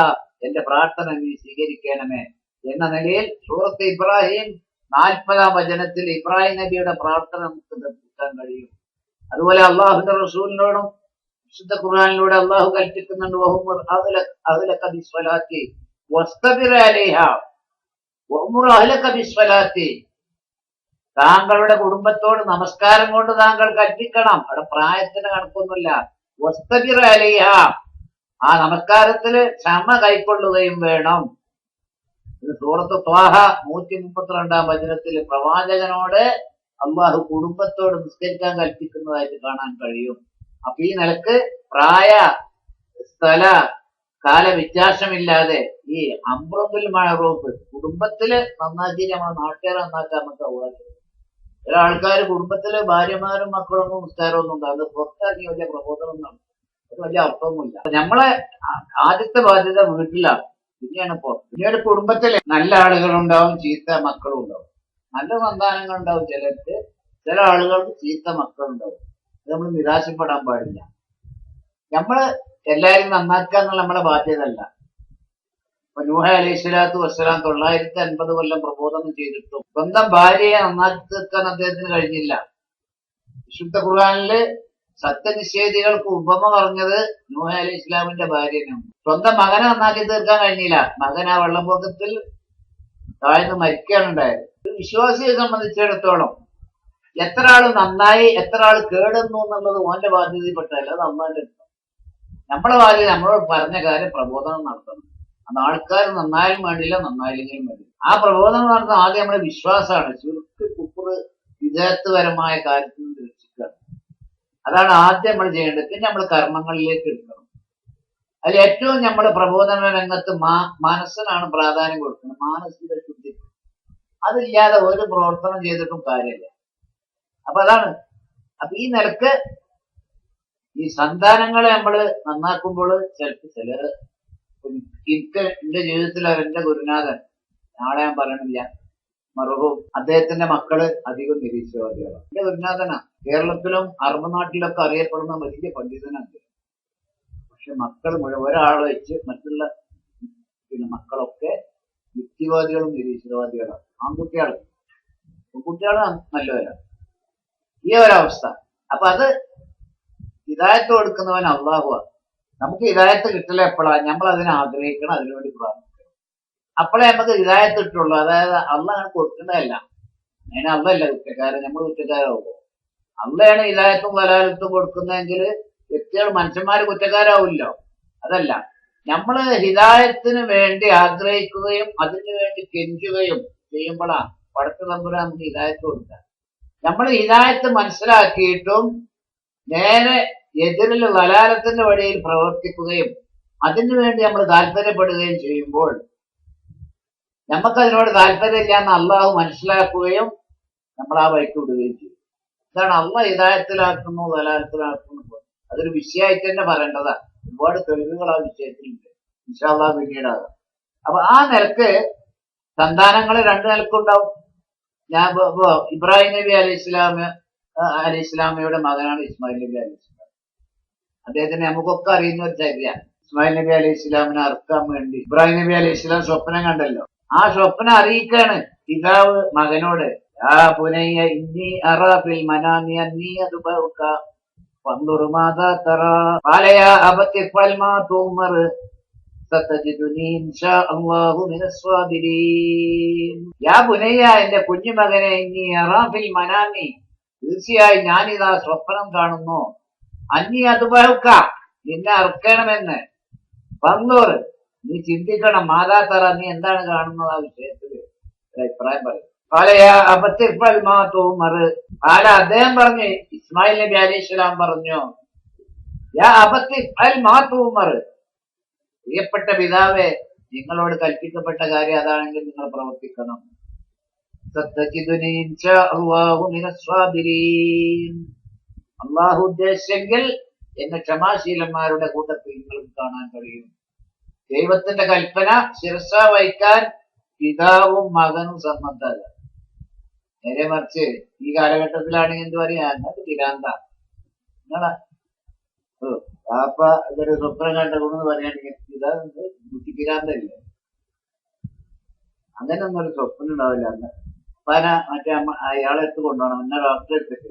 എന്റെ പ്രാർത്ഥന നീ സ്വീകരിക്കണമേ എന്ന നിലയിൽ സൂറത്ത് ഇബ്രാഹിം 40-ാം വചനത്തിൽ ഇബ്രാഹിം നബിയുടെ പ്രാർത്ഥന നമുക്ക് ദർശിക്കാൻ കഴിയും. അതുപോലെ അള്ളാഹുന്റെ റസൂലിനോടും വിശുദ്ധ ഖുർആനിലൂടെ അള്ളാഹു കൽപ്പിക്കുന്നുണ്ട്, വഹുമുർ അഹ്ലക ബിസ്സലാത്തി വസ്തബിർ അലൈഹാ വഹുമുർ അഹ്ലക ബിസ്സലാത്തി. താങ്കളുടെ കുടുംബത്തോട് നമസ്കാരം കൊണ്ട് താങ്കൾ കൽപ്പിക്കണം. അവിടെ പ്രായത്തിന് കണക്കൊന്നുമില്ല. വസ്തബിർ അലൈഹാ, ആ നമസ്കാരത്തില് ക്ഷമ കൈക്കൊള്ളുകയും വേണം. സൂറത്ത് ത്വാഹ 132-ാം വചനത്തിൽ പ്രവാചകനോട് അള്ളാഹു കുടുംബത്തോട് നിസ്കരിക്കാൻ കൽപ്പിക്കുന്നതായിട്ട് കാണാൻ കഴിയും. അപ്പൊ ഈ നിലക്ക് പ്രായ സ്ഥല കാല വ്യത്യാസമില്ലാതെ ഈ അംറുൽ മഅറൂഫ് കുടുംബത്തില് നന്നാക്കി നമ്മളെ നാട്ടുകാരെ നന്നാക്കാൻ നമുക്ക് അവകാശം. ചില ആൾക്കാർ കുടുംബത്തില് ഭാര്യമാരും മക്കളൊന്നും നിസ്കാരമൊന്നും ഉണ്ടാവും, അത് പുറത്താക്കി വലിയ പ്രബോധനം നടത്തും. അത് വലിയ അർത്ഥമൊന്നുമില്ല. നമ്മളെ ആദ്യത്തെ ബാധ്യത വീട്ടിലാണ്, പിന്നെയാണ് പുറത്ത്. പിന്നീട് കുടുംബത്തില് നല്ല ആളുകളുണ്ടാവും, ചീത്ത മക്കളും ഉണ്ടാവും. നല്ല സന്താനങ്ങൾ ഉണ്ടാവും ചിലർക്ക്, ചില ആളുകൾക്ക് ചീത്ത മക്കളുണ്ടാവും. അത് നമ്മൾ നിരാശപ്പെടാൻ പാടില്ല. നമ്മള് എല്ലാരും നന്നാക്കുക എന്നുള്ള നമ്മുടെ ബാധ്യത അല്ല. ഇപ്പൊ നൂഹ അലൈഹി സ്വലാത്തു വസ്സലാം 950 കൊല്ലം പ്രബോധനം ചെയ്തിട്ടും സ്വന്തം ഭാര്യയെ നന്നാക്കി തീർക്കാൻ അദ്ദേഹത്തിന് കഴിഞ്ഞില്ല. വിശുദ്ധ ഖുർആനില് സത്യനിഷേധികൾക്ക് ഉപമ പറഞ്ഞത് നൂഹ അലൈഹി ഇസ്ലാമിന്റെ ഭാര്യനാണ്. സ്വന്തം മകനെ നന്നാക്കി തീർക്കാൻ കഴിഞ്ഞില്ല. മകൻ ആ വെള്ളപ്പൊക്കത്തിൽ താഴ്ന്ന് മരിക്കുകയാണ് ഉണ്ടായത്. ഒരു വിശ്വാസിയെ സംബന്ധിച്ചിടത്തോളം എത്ര ആള് നന്നായി എത്ര ആള് കേടുന്നു എന്നുള്ളത് ഓന്റെ ബാധ്യതയിൽപ്പെട്ടല്ല, അത് അള്ളാന്റെ അടുത്താണ്. നമ്മളെ ബാധ്യത നമ്മളോട് പറഞ്ഞ കാര്യം പ്രബോധനം നടത്തണം. അത് ആൾക്കാർ നന്നായാലും വേണ്ടില്ല, നന്നായില്ലെങ്കിലും വേണ്ടില്ല. ആ പ്രബോധനം നടത്തുന്ന ആദ്യം നമ്മുടെ വിശ്വാസമാണ്. ശിർക്ക്, കുഫ്ർ, വിദേഹത്വപരമായ കാര്യത്തിൽ നിന്ന് രക്ഷിക്കുക. അതാണ് ആദ്യം നമ്മൾ ചെയ്യേണ്ടത്. പിന്നെ നമ്മൾ കർമ്മങ്ങളിലേക്ക് എടുക്കണം. അതിൽ ഏറ്റവും നമ്മൾ പ്രബോധന രംഗത്ത് മനസ്സിനാണ് പ്രാധാന്യം കൊടുക്കുന്നത്, മാനസിക ശുദ്ധി. അതില്ലാതെ ഒരു പ്രവർത്തനം ചെയ്തിട്ടും കാര്യമില്ല. അപ്പൊ അതാണ്. അപ്പൊ ഈ നിലക്ക് ഈ സന്താനങ്ങളെ നമ്മൾ നന്നാക്കുമ്പോൾ ചിലര് എനിക്ക് എന്റെ ജീവിതത്തിൽ എന്റെ ഗുരുനാഥൻ, നാളെ ഞാൻ പറയണില്ല, മറുപും അദ്ദേഹത്തിന്റെ മക്കള് അധികം നിരീശ്വരവാദികളാണ്. എന്റെ ഗുരുനാഥനാ. കേരളത്തിലും അറബ് നാട്ടിലൊക്കെ അറിയപ്പെടുന്ന വലിയ പണ്ഡിതനാണ്. പക്ഷെ മക്കൾ മുഴുവൻ ഒരാളെ വെച്ച് മറ്റുള്ള മക്കളൊക്കെ യുക്തിവാദികളും നിരീശ്വരവാദികളാണ്. ആൺകുട്ടികളും പെൺകുട്ടികളും നല്ലവരാണ്. ഈ ഒരവസ്ഥ. അപ്പൊ അത് ഹിദായത്ത് കൊടുക്കുന്നവൻ അള്ളാഹുവാണ്. നമുക്ക് ഹിദായത്ത് കിട്ടില്ല എപ്പോഴാ? നമ്മൾ അതിനെ ആഗ്രഹിക്കണം, അതിനുവേണ്ടി പ്രാർത്ഥിക്കണം. അപ്പോഴേ നമുക്ക് ഹിദായത്ത് കിട്ടുള്ളൂ. അതായത് അള്ളാഹ് കൊടുക്കുന്നതല്ല. അതിന് അള്ളല്ല കുറ്റക്കാരൻ, നമ്മൾ കുറ്റക്കാരാവുമോ? അള്ളയാണ് ഹിദായത്തും വലാലത്തും കൊടുക്കുന്നതെങ്കിൽ വ്യക്തികൾ മനുഷ്യന്മാര് കുറ്റക്കാരാവില്ലോ. അതല്ല, നമ്മള് ഹിദായത്തിന് വേണ്ടി ആഗ്രഹിക്കുകയും അതിനു വേണ്ടി കെഞ്ചുകയും ചെയ്യുമ്പോഴാണ് പടച്ചു തമ്പുരാൻ നമുക്ക് ഹിദായത്ത് കൊടുക്കുക. നമ്മൾ ഹിദായത്ത് മനസ്സിലാക്കിയിട്ടും നേരെ എതിരിൽ വലാലത്തിന്റെ വഴിയിൽ പ്രവർത്തിക്കുകയും അതിനു വേണ്ടി നമ്മൾ താല്പര്യപ്പെടുകയും ചെയ്യുമ്പോൾ നമുക്കതിനോട് താല്പര്യമില്ല എന്ന് അള്ളാഹു മനസ്സിലാക്കുകയും നമ്മൾ ആ വഴിക്ക് വിടുകയും ചെയ്യും. ഇതാണ് അള്ളാഹ് ഹിദായത്തിലാക്കുന്നു വലാലത്തിലാക്കുന്നു. അതൊരു വിഷയമായിട്ട് തന്നെ പറയേണ്ടതാണ്. ഒരുപാട് തെളിവുകൾ ആ വിഷയത്തിലുണ്ട്. ഇൻഷാ അല്ലാഹ് പിന്നീടാകാം. അപ്പൊ ആ നിലക്ക് സന്താനങ്ങൾ രണ്ടു നിലക്കുണ്ടാവും. ഞാൻ ഇബ്രാഹിം നബി അലൈഹിസ്ലാമയുടെ മകനാണ് ഇസ്മായിൽ നബി അലൈഹിസ്ലാം. അദ്ദേഹത്തിന് നമുക്കൊക്കെ അറിയുന്ന ഒരു ചര്യ. ഇസ്മായിൽ നബി അലൈഹിസ്ലാമിനെ അറുക്കാൻ വേണ്ടി ഇബ്രാഹിം നബി അലൈഹിസ്ലാം സ്വപ്നം കണ്ടല്ലോ. ആ സ്വപ്നം അറിയിക്കാണ് പിതാവ് മകനോട്. ആ പുനയ്യ ഇന്നി അറാ ഫിൽ മനാമി അന്നീ അദ്ബഉക ഫൻദുർ മാദാ തറാ ഖാല യാ അബതി ഫഅൽ മാ തുമർ സതജിദുനി ഇൻഷാ അല്ലാഹു മിനസ് സ്വാബിരീൻ. യാ പുനയ്യ, എന്റെ കുഞ്ഞുമകനെ, ഇന്നി അറാ ഫിൽ മനാമി, തീർച്ചയായും ഞാനിതാ സ്വപ്നം കാണുന്നു, അന്നീ അദ്ബഉക, നിന്നെ അറുക്കണമെന്ന്. ഫൻദുർ, നീ ചിന്തിക്കണം, മാതാ തറ, നീ എന്താണ് കാണുന്നത് ആ വിഷയത്തിൽ അഭിപ്രായം പറയും. അദ്ദേഹം പറഞ്ഞു, ഇസ്മായിൽ നബി അലൈഹിസ്സലാം പറഞ്ഞു, യാ അബത്തി അൽ മാ തുമർ, പ്രിയപ്പെട്ട പിതാവേ, നിങ്ങളോട് കൽപ്പിക്കപ്പെട്ട കാര്യം അതാണെങ്കിൽ നിങ്ങൾ പ്രവർത്തിക്കണം. സതജിദുനി ഇൻഷാ അല്ലാഹു മിനസ് സ്വാബിരീൻ. അല്ലാഹു ഉദ്ദേശിച്ചെങ്കിൽ എന്നെ ക്ഷമാശീലന്മാരുടെ കൂട്ടത്തിൽ നിങ്ങൾക്ക് കാണാൻ കഴിയും. ദൈവത്തിന്റെ കൽപ്പന ശിരസ വഹിക്കാൻ പിതാവും മകനും സമ്മതല്ല. നേരെ മറിച്ച് ഈ കാലഘട്ടത്തിലാണെങ്കിൽ എന്ത് പറയാ, നിങ്ങൾക്ക് പിരാന്ത, നിങ്ങളെ പാപ്പ ഇതൊരു സ്വപ്നം കണ്ടെന്ന് പറയുകയാണെങ്കിൽ ഇതാ കുട്ടി പിരാന്തല്ലേ. അങ്ങനെയൊന്നും ഒരു സ്വപ്നം ഉണ്ടാവില്ല. അന്ന് പല മറ്റേ അയാളെ എടുത്ത് കൊണ്ടുപോകണം, എന്നെ ഡോക്ടറെ എടുത്തിട്ട്,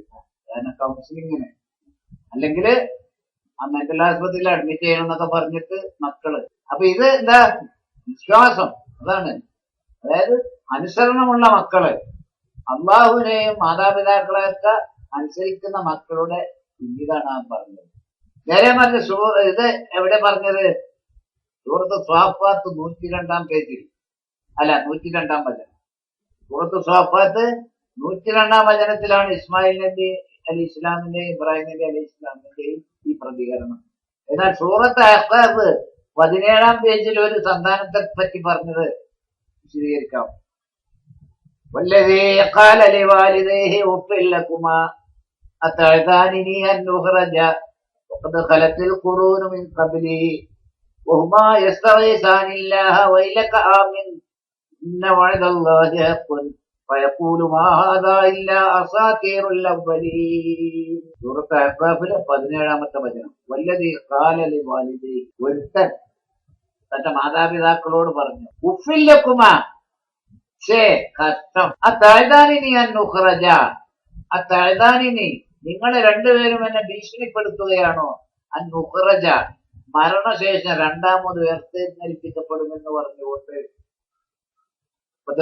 കാരണം കൗൺസിലിങ്ങിന്, അല്ലെങ്കിൽ ആ മെന്റൽ ആശുപത്രിയിൽ അഡ്മിറ്റ് ചെയ്യണം എന്നൊക്കെ പറഞ്ഞിട്ട് മക്കള്. അപ്പൊ ഇത് എന്താ വിശ്വാസം, അതാണ്. അതായത് അനുസരണമുള്ള മക്കള്, അള്ളാഹുവിനെയും മാതാപിതാക്കളെയൊക്കെ അനുസരിക്കുന്ന മക്കളുടെ പിന്നീടാണ് ആ പറഞ്ഞത്. നേരെ മറിച്ച് ഇത് എവിടെ പറഞ്ഞത്? സൂറത്ത് സ്വാഫാത്ത് 102 പേജിൽ, അല്ല 102 വചനം. സൂറത്ത് സ്വാഫാത്ത് 102 വചനത്തിലാണ് ഇസ്മായിൽ നബി അലി ഇസ്ലാമിന്റെയും ഇബ്രാഹിം നബി അലി ഇസ്ലാമിന്റെയും ഈ പ്രതികരണം. എന്നാൽ സൂറത്ത് അഹ്സാബ് 17 പേജിൽ ഒരു സന്താനത്തെ പറ്റി പറഞ്ഞത് വിശദീകരിക്കാം. വല്ലദീ ഖാല ലിവാലിദൈഹി ഉഫ്ഫിൻ ലകുമാ അതഅദാനിനി അൻ ഉഖ്റജ വഖദ് ഖലത്തിൽ ഖുറൂനു മിൻ ഖബ്ലി വഹുമാ യസ്തഗീസാനില്ലാഹ വൈലക ആമിൻ ഇന്ന വഅദല്ലാഹി ഹഖ്ഖുൻ ഫയഖൂലു മാ ഹാദാ ഇല്ലാ അസാതീറുൽ അവ്വലീൻ. സൂറത്ത് അഹ്സാബിലെ 17 വചനം. വല്ലദീ ഖാല ലിവാലിദൈഹി, ഒരുത്തൻ തന്റെ മാതാപിതാക്കളോട് പറഞ്ഞു, ഉഫ്ഫിൻ ലകുമാ, കഷ്ടം, അത്തഅദാനിനി അൻ ഉഖ്റജ, അത്തഅദാനിനി, നിങ്ങൾ രണ്ടുപേരും എന്നെ ഭീഷണിപ്പെടുത്തുകയാണോ, അൻ ഉഖ്റജ, മരണശേഷം രണ്ടാമത് ഉയർത്തെഴുന്നേൽപ്പിക്കപ്പെടുമെന്ന് പറഞ്ഞുകൊണ്ട്,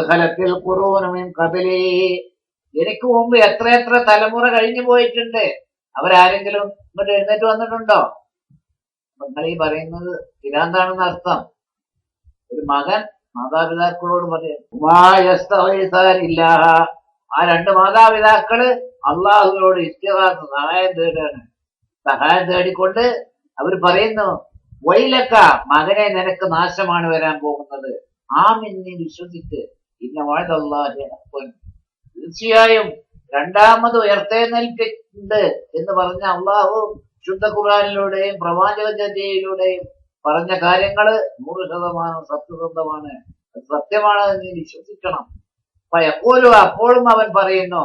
ഖലത്തിൽ ഖുറൂന മിൻ ഖബ്ലി, എനിക്ക് മുമ്പ് എത്രയെത്ര തലമുറ കഴിഞ്ഞു പോയിട്ടുണ്ട്, അവരാരെങ്കിലും ഇങ്ങോട്ട് എഴുന്നേറ്റ് വന്നിട്ടുണ്ടോ? നിങ്ങൾ ഈ പറയുന്നത് പിരാന്താണെന്ന് അർത്ഥം. ഒരു മകൻ മാതാപിതാക്കളോട് പറയാം, ആ രണ്ട് മാതാപിതാക്കള് അള്ളാഹുവിനോട് ഇസ്തിഗാസ, സഹായം തേടാണ്. സഹായം തേടിക്കൊണ്ട് അവർ പറയുന്നു, വൈലക്ക, മകനെ, നിനക്ക് നാശമാണ് വരാൻ പോകുന്നത്. ആമിൻ, നീ വിശ്വസിച്ച്, ഇന്ന വഅദല്ലാഹി ഹഖ്ഖുൻ, തീർച്ചയായും രണ്ടാമത് ഉയർത്തെഴുന്നേൽപ്പിട്ടുണ്ട് എന്ന് പറഞ്ഞ അള്ളാഹു ശുദ്ധ ഖുർആനിലൂടെയും പ്രവാചക ചര്യയിലൂടെയും പറഞ്ഞ കാര്യങ്ങള് 100% സത്യസന്ധമാണ്, അത് സത്യമാണ് എന്ന് നീ വിശ്വസിക്കണം. പയപ്പോലും അപ്പോഴും അവൻ പറയുന്നു,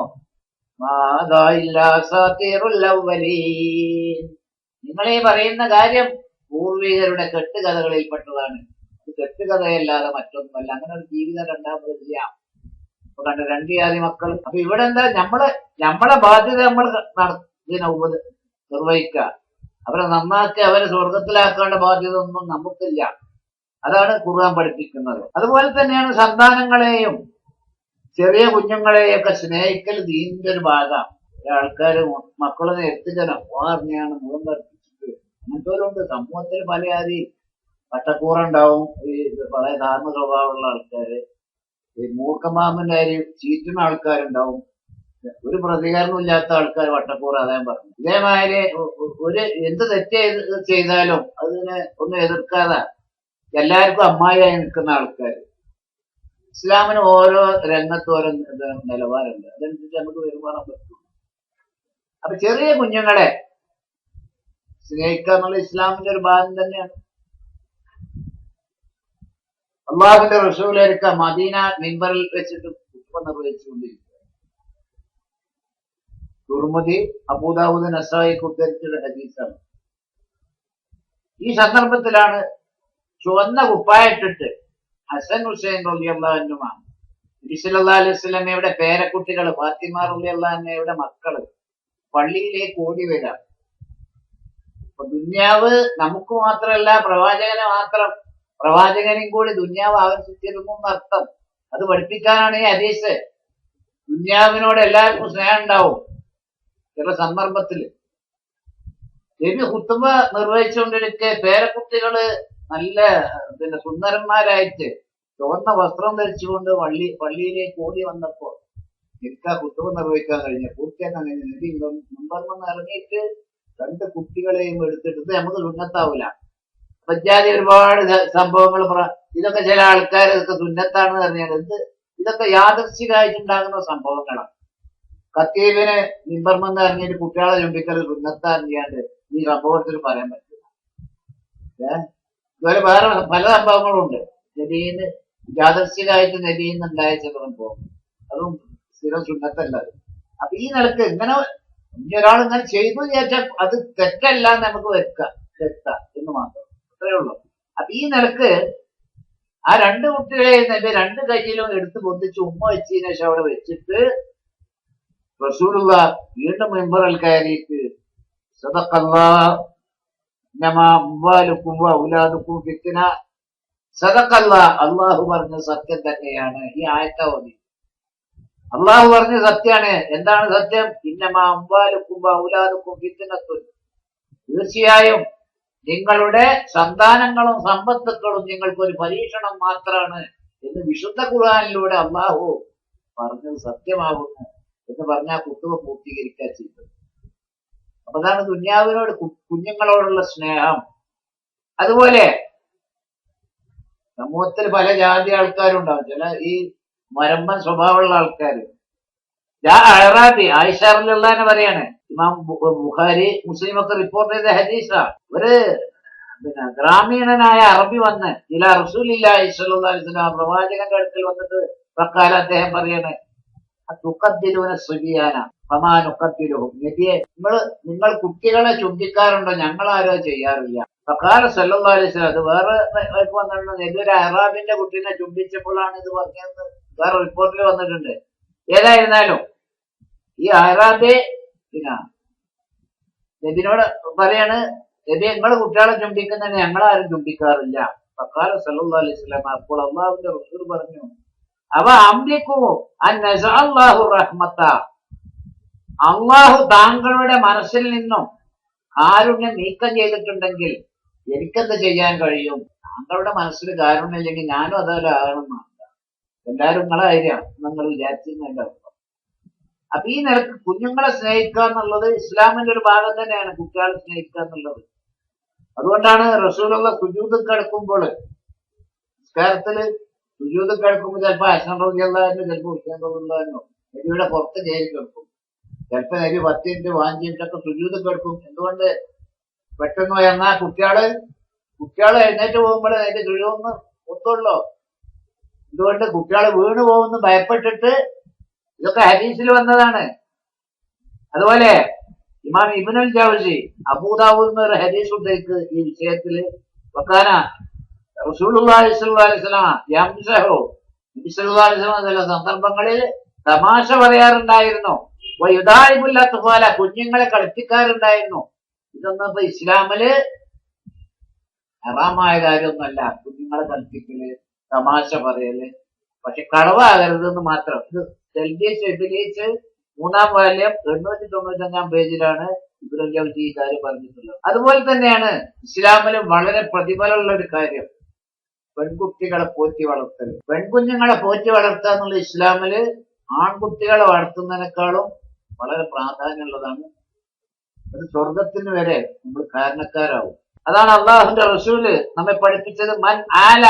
മാതാ ഇല്ലാ അസാത്തീറുൽ അവ്വലീൻ. നിങ്ങളീ പറയുന്ന കാര്യം പൂർവികരുടെ കെട്ടുകഥകളിൽപ്പെട്ടതാണ്. ഇത് കെട്ടുകഥയല്ലാതെ മറ്റൊന്നുമല്ല. അങ്ങനെ ഒരു ജീവിതം രണ്ടാമതില്ല. ഇപ്പൊ കണ്ട 2 ജാതി മക്കൾ. അപ്പൊ ഇവിടെ എന്താ, നമ്മളെ ബാധ്യത നമ്മൾ നിർവഹിക്കുക. അവരെ നന്നാക്കി അവരെ സ്വർഗത്തിലാക്കേണ്ട ബാധ്യത ഒന്നും നമുക്കില്ല. അതാണ് ഖുർആൻ പഠിപ്പിക്കുന്നത്. അതുപോലെ തന്നെയാണ് സന്താനങ്ങളെയും ചെറിയ കുഞ്ഞുങ്ങളെയൊക്കെ സ്നേഹിക്കൽ ദീനിന്റെ ഒരു ഭാഗം. ആൾക്കാര് മക്കളെ എത്തിക്കണം പറഞ്ഞാണ് മുഖം കർപ്പിച്ചിട്ട് അങ്ങനത്തോലുണ്ട്. സമൂഹത്തിൽ പല ജാതി വട്ടക്കൂറുണ്ടാവും, ഈ വളരെ ധാർമ്മ സ്വഭാവമുള്ള ആൾക്കാര്, ഈ മൂർഖമാമന്റെ അരി ചീറ്റുന്ന ആൾക്കാരുണ്ടാവും, ഒരു പ്രതികരണം ഇല്ലാത്ത ആൾക്കാർ വട്ടക്കൂറ്. അദ്ദേഹം പറഞ്ഞു ഇതേമാതിരി ഒരു എന്ത് തെറ്റ് ചെയ്താലും അതിനെ ഒന്നും എതിർക്കാതെ എല്ലാവർക്കും അമ്മായിയായി നിൽക്കുന്ന ആൾക്കാർ. ഇസ്ലാമിന് ഓരോ രംഗത്തും ഓരോ നിലവാരമുണ്ട്, അതനുസരിച്ച് നമുക്ക് പെരുമാറാൻ പറ്റും. അപ്പൊ ചെറിയ കുഞ്ഞുങ്ങളെ സ്നേഹിക്കുക എന്നുള്ള ഇസ്ലാമിന്റെ ഒരു ഭാഗം തന്നെയാണ്. അള്ളാഹുവിന്റെ റസൂലൊരുക്ക മദീന മിമ്പറിൽ വെച്ചിട്ട് ഉപ്പ നിർവഹിച്ചുകൊണ്ടിരിക്കുക. തുർമുദി, അബൂദാവൂദ്, നസായിക്ക് ഉദ്ധരിച്ചൊരു ഹദീസാണ്. ഈ സന്ദർഭത്തിലാണ് ചുവന്ന കുപ്പായിട്ടിട്ട് ഹസൻ ഹുസൈൻ റളിയല്ലാഹു അൻഹുമാണ് നബി സല്ലല്ലാഹു അലൈഹി വസല്ലമയുടെ പേരക്കുട്ടികൾ ഫാത്തിമ റളിയല്ലാഹു അൻഹയുടെ മക്കള് പള്ളിയിലേക്ക് ഓടി വരാം. അപ്പൊ ദുന്യാവ് നമുക്ക് മാത്രമല്ല, പ്രവാചകനും കൂടി ദുന്യാവ് ആകർഷിച്ചിരുന്നു എന്നർത്ഥം. അത് പഠിപ്പിക്കാനാണ് ഈ ഹദീസ്. ദുന്യാവിനോട് എല്ലാവർക്കും സ്നേഹം ഉണ്ടാവും. ചില സന്ദർഭത്തില് നബി ഖുത്ബ നിർവഹിച്ചുകൊണ്ടിരിക്കെ പേരക്കുട്ടികള് നല്ല സുന്ദരന്മാരായിട്ട് ചുവന്ന വസ്ത്രം ധരിച്ചുകൊണ്ട് പള്ളിയിലേക്ക് ഓടി വന്നപ്പോ എനിക്ക് ആ ഖുത്ബ നിർവഹിക്കാൻ കഴിഞ്ഞ പൂർത്തിയാക്കാൻ കഴിഞ്ഞ നബി മുമ്പ് ഇറങ്ങിയിട്ട് 2 കുട്ടികളെയും എടുത്തിട്ട് ഇത് നമുക്ക് സുന്നത്താവൂല. പഞ്ചാതി ഒരുപാട് സംഭവങ്ങൾ ഇതൊക്കെ ചില ആൾക്കാർ ഇതൊക്കെ സുന്നത്താണെന്ന് പറഞ്ഞാൽ ഇതൊക്കെ യാദൃശ്ചികമായിട്ടുണ്ടാകുന്ന സംഭവങ്ങളാണ്. ഖത്തീബിന് മിമ്പർമെന്ന് ഇറങ്ങിയിട്ട് കുട്ടികളെ ചുംബിക്കൽ സുന്നത്താറിയാണ്ട് ഈ സംഭവത്തിൽ പറയാൻ പറ്റില്ല. ഇതുപോലെ വേറെ പല സംഭവങ്ങളും ഉണ്ട്. നബീന്ന് യാദൃശ്ചികമായിട്ട് നബീന്ന് ഉണ്ടായ ചില സംഭവം, അതും സ്ഥിരം സുന്നത്തല്ല. അപ്പൊ ഈ നിലക്ക് ഇങ്ങനെ ഒരാൾ ഇങ്ങനെ ചെയ്തു വിചാരിച്ചാൽ അത് തെറ്റല്ല എന്ന് നമുക്ക് വെക്കാം, തെറ്റാ എന്ന് മാത്രം, അത്രേ ഉള്ളൂ. അപ്പൊ ഈ നിലക്ക് ആ 2 കുട്ടികളെ 2 കയ്യിലും എടുത്ത് പൊന്തിച്ച് ഉമ്മ വെച്ചതിന് ശേഷം അവിടെ വെച്ചിട്ട് റസൂലുള്ള വീണ്ടും മിമ്പറിൽ കയറിയിട്ട് സദഖല്ലാഹ് ഇന്നമാ അംവാലുക്കും വഔലാദുക്കും ഫിത്ന, സദഖല്ലാഹ്, അള്ളാഹു പറഞ്ഞ സത്യം തന്നെയാണ്. ഈ ആയത്ത ഓതി അള്ളാഹു പറഞ്ഞ സത്യാണ്. എന്താണ് സത്യം? ഇന്നമാ അംവാലുക്കും വഔലാദുക്കും ഫിത്നത്തുൻ, തീർച്ചയായും നിങ്ങളുടെ സന്താനങ്ങളും സമ്പത്തുക്കളും നിങ്ങൾക്കൊരു പരീക്ഷണം മാത്രമാണ് എന്ന് വിശുദ്ധ ഖുർആനിലൂടെ അള്ളാഹു പറഞ്ഞത് സത്യമാകുന്നു എന്ന് പറഞ്ഞാൽ കുത്തുവ പൂർത്തീകരിക്കാൻ ചെയ്തത്. അപ്പൊ അതാണ് ദുന്യാവിനോട് കുഞ്ഞുങ്ങളോടുള്ള സ്നേഹം. അതുപോലെ സമൂഹത്തിൽ പല ജാതി ആൾക്കാരുണ്ടാവും. ചില ഈ മരമ്പൻ സ്വഭാവമുള്ള ആൾക്കാര്. അറാബി ആയിഷ റളിയല്ലാഹു അൻഹ പറയാണ്, ഇമാം ബുഖാരി മുസ്ലിം ഒക്കെ റിപ്പോർട്ട് ചെയ്ത ഹദീസാ, ഒരു ഗ്രാമീണനായ അറബി വന്ന് ഇല റസൂലില്ലാഹി സ്വല്ലല്ലാഹു അലൈഹി വസല്ലം, പ്രവാചകന്റെ അടുക്കൽ വന്നിട്ട് വഖാല, അദ്ദേഹം പറയാണ്, തുഖദ്ദിലൂന സുബിയാന ഫമാ നുഖദ്ദിലുഹും, നബിയെ നിങ്ങൾ കുട്ടികളെ ചുംബിക്കാറുണ്ടോ? ഞങ്ങൾ ആരോ ചെയ്യാറില്ല. വഖാല സല്ലല്ലാഹു അലൈഹി വസല്ലം, അത് വേറെ വന്നിട്ടുണ്ട്, നബി ഒരു അറാബിന്റെ കുട്ടീനെ ചുംബിച്ചപ്പോഴാണ് ഇത് പറഞ്ഞത്, വേറെ റിപ്പോർട്ടിൽ വന്നിട്ടുണ്ട്. ഏതായിരുന്നാലും ഈ അറാബി നബിനോട് പറയാണ്, നബി നിങ്ങൾ കുട്ടികളെ ചുംബിക്കുന്നതിന് ഞങ്ങളാരും ചുംബിക്കാറില്ല. വഖാല സല്ലല്ലാഹു അലൈഹി വസല്ലം, അപ്പോൾ അല്ലാഹുവിന്റെ റസൂൽ പറഞ്ഞു, അവ അംലിക്കൂ അൻഅല്ലാഹു റഹ്മത്ത, അള്ളാഹു താങ്കളുടെ മനസ്സിൽ നിന്നും കാരുണ്യം നീക്കം ചെയ്തിട്ടുണ്ടെങ്കിൽ എനിക്കെന്ത് ചെയ്യാൻ കഴിയും? താങ്കളുടെ മനസ്സിൽ കാരുണ്യം ഇല്ലെങ്കിൽ ഞാനും അതേപോലെ ആകണമെന്നാണ്. എല്ലാവരും നിങ്ങളായിരിക്കാം നിങ്ങൾ വിചാരിച്ചിരുന്നതിന്റെ അർത്ഥം. അപ്പൊ ഈ നിലക്ക് കുഞ്ഞുങ്ങളെ സ്നേഹിക്കുക എന്നുള്ളത് ഇസ്ലാമിന്റെ ഒരു ഭാഗം തന്നെയാണ്, കുട്ടികളെ സ്നേഹിക്കുക എന്നുള്ളത്. അതുകൊണ്ടാണ് റസൂലുള്ള സുജൂദ് കിടക്കുമ്പോൾ, നിസ്കാരത്തില് സുജൂദ് കിടക്കുമ്പോൾ ചിലപ്പോ ഹസൻ റളിയല്ലാഹു ചിലപ്പോൾ ഹുസൈൻ റളിയല്ലാഹു നബിയുടെ പുറത്ത് കയറി കിടക്കും. ചിലപ്പോ നബി 10 മിനിറ്റ് 15 മിനിറ്റൊക്കെ സുജൂദ് കിടക്കും. എന്തുകൊണ്ട്? പെട്ടെന്ന് ഉയർന്ന കുട്ടികള് കുട്ടികൾ എഴുന്നേറ്റ് പോകുമ്പോഴേ അതിന്റെ കിഴിവൊന്ന് ഒത്തുള്ളൂ. എന്തുകൊണ്ട് കുട്ടികൾ വീണു പോകുന്നു ഭയപ്പെട്ടിട്ട്. ഇതൊക്കെ ഹദീസിൽ വന്നതാണ്. അതുപോലെ ഇമാം ഇബ്നുൽ ജൗസി അബൂദാവൂദ് എന്നൊരു ഹദീസ് ഉദ്ധരിക്ക് ഈ വിഷയത്തില് വക്കാന റസൂലുള്ളാഹി സ്വല്ലല്ലാഹു അലൈഹി വസല്ലം യംസഹു, നബി സല്ലല്ലാഹു അലൈഹി വസല്ലം ചില സന്ദർഭങ്ങളിൽ തമാശ പറയാറുണ്ടായിരുന്നു. വയുദാഇബുൽ അത്ഫാല, കുഞ്ഞുങ്ങളെ കളിപ്പിക്കാറുണ്ടായിരുന്നു. ഇതൊന്നും ഇപ്പൊ ഇസ്ലാമില് ഹറാമായ കാര്യമൊന്നുമല്ല, കുഞ്ഞുങ്ങളെ കളിപ്പിക്കല്, തമാശ പറയല്. പക്ഷെ കളവാകരുതെന്ന് മാത്രം. ഇത് തെൽബീസ് ഇബ്ലീസ് 3-ാം വാല്യം 895-ാം പേജിലാണ് ഇബ്നുൽ ജൗസി ഈ കാര്യം പറഞ്ഞിട്ടുള്ളത്. അതുപോലെ തന്നെയാണ് ഇസ്ലാമിലും വളരെ പ്രതിഫലമുള്ള ഒരു കാര്യം പെൺകുട്ടികളെ പോറ്റി വളർത്തൽ. പെൺകുഞ്ഞുങ്ങളെ പോറ്റി വളർത്തുക എന്നുള്ള ഇസ്ലാമില് ആൺകുട്ടികളെ വളർത്തുന്നതിനേക്കാളും വളരെ പ്രാധാന്യമുള്ളതാണ്. അത് സ്വർഗത്തിന് വരെ നമ്മൾ കാരണക്കാരാവും. അതാണ് അള്ളാഹുന്റെ റസൂല് നമ്മെ പഠിപ്പിച്ചത്. മൻ ആല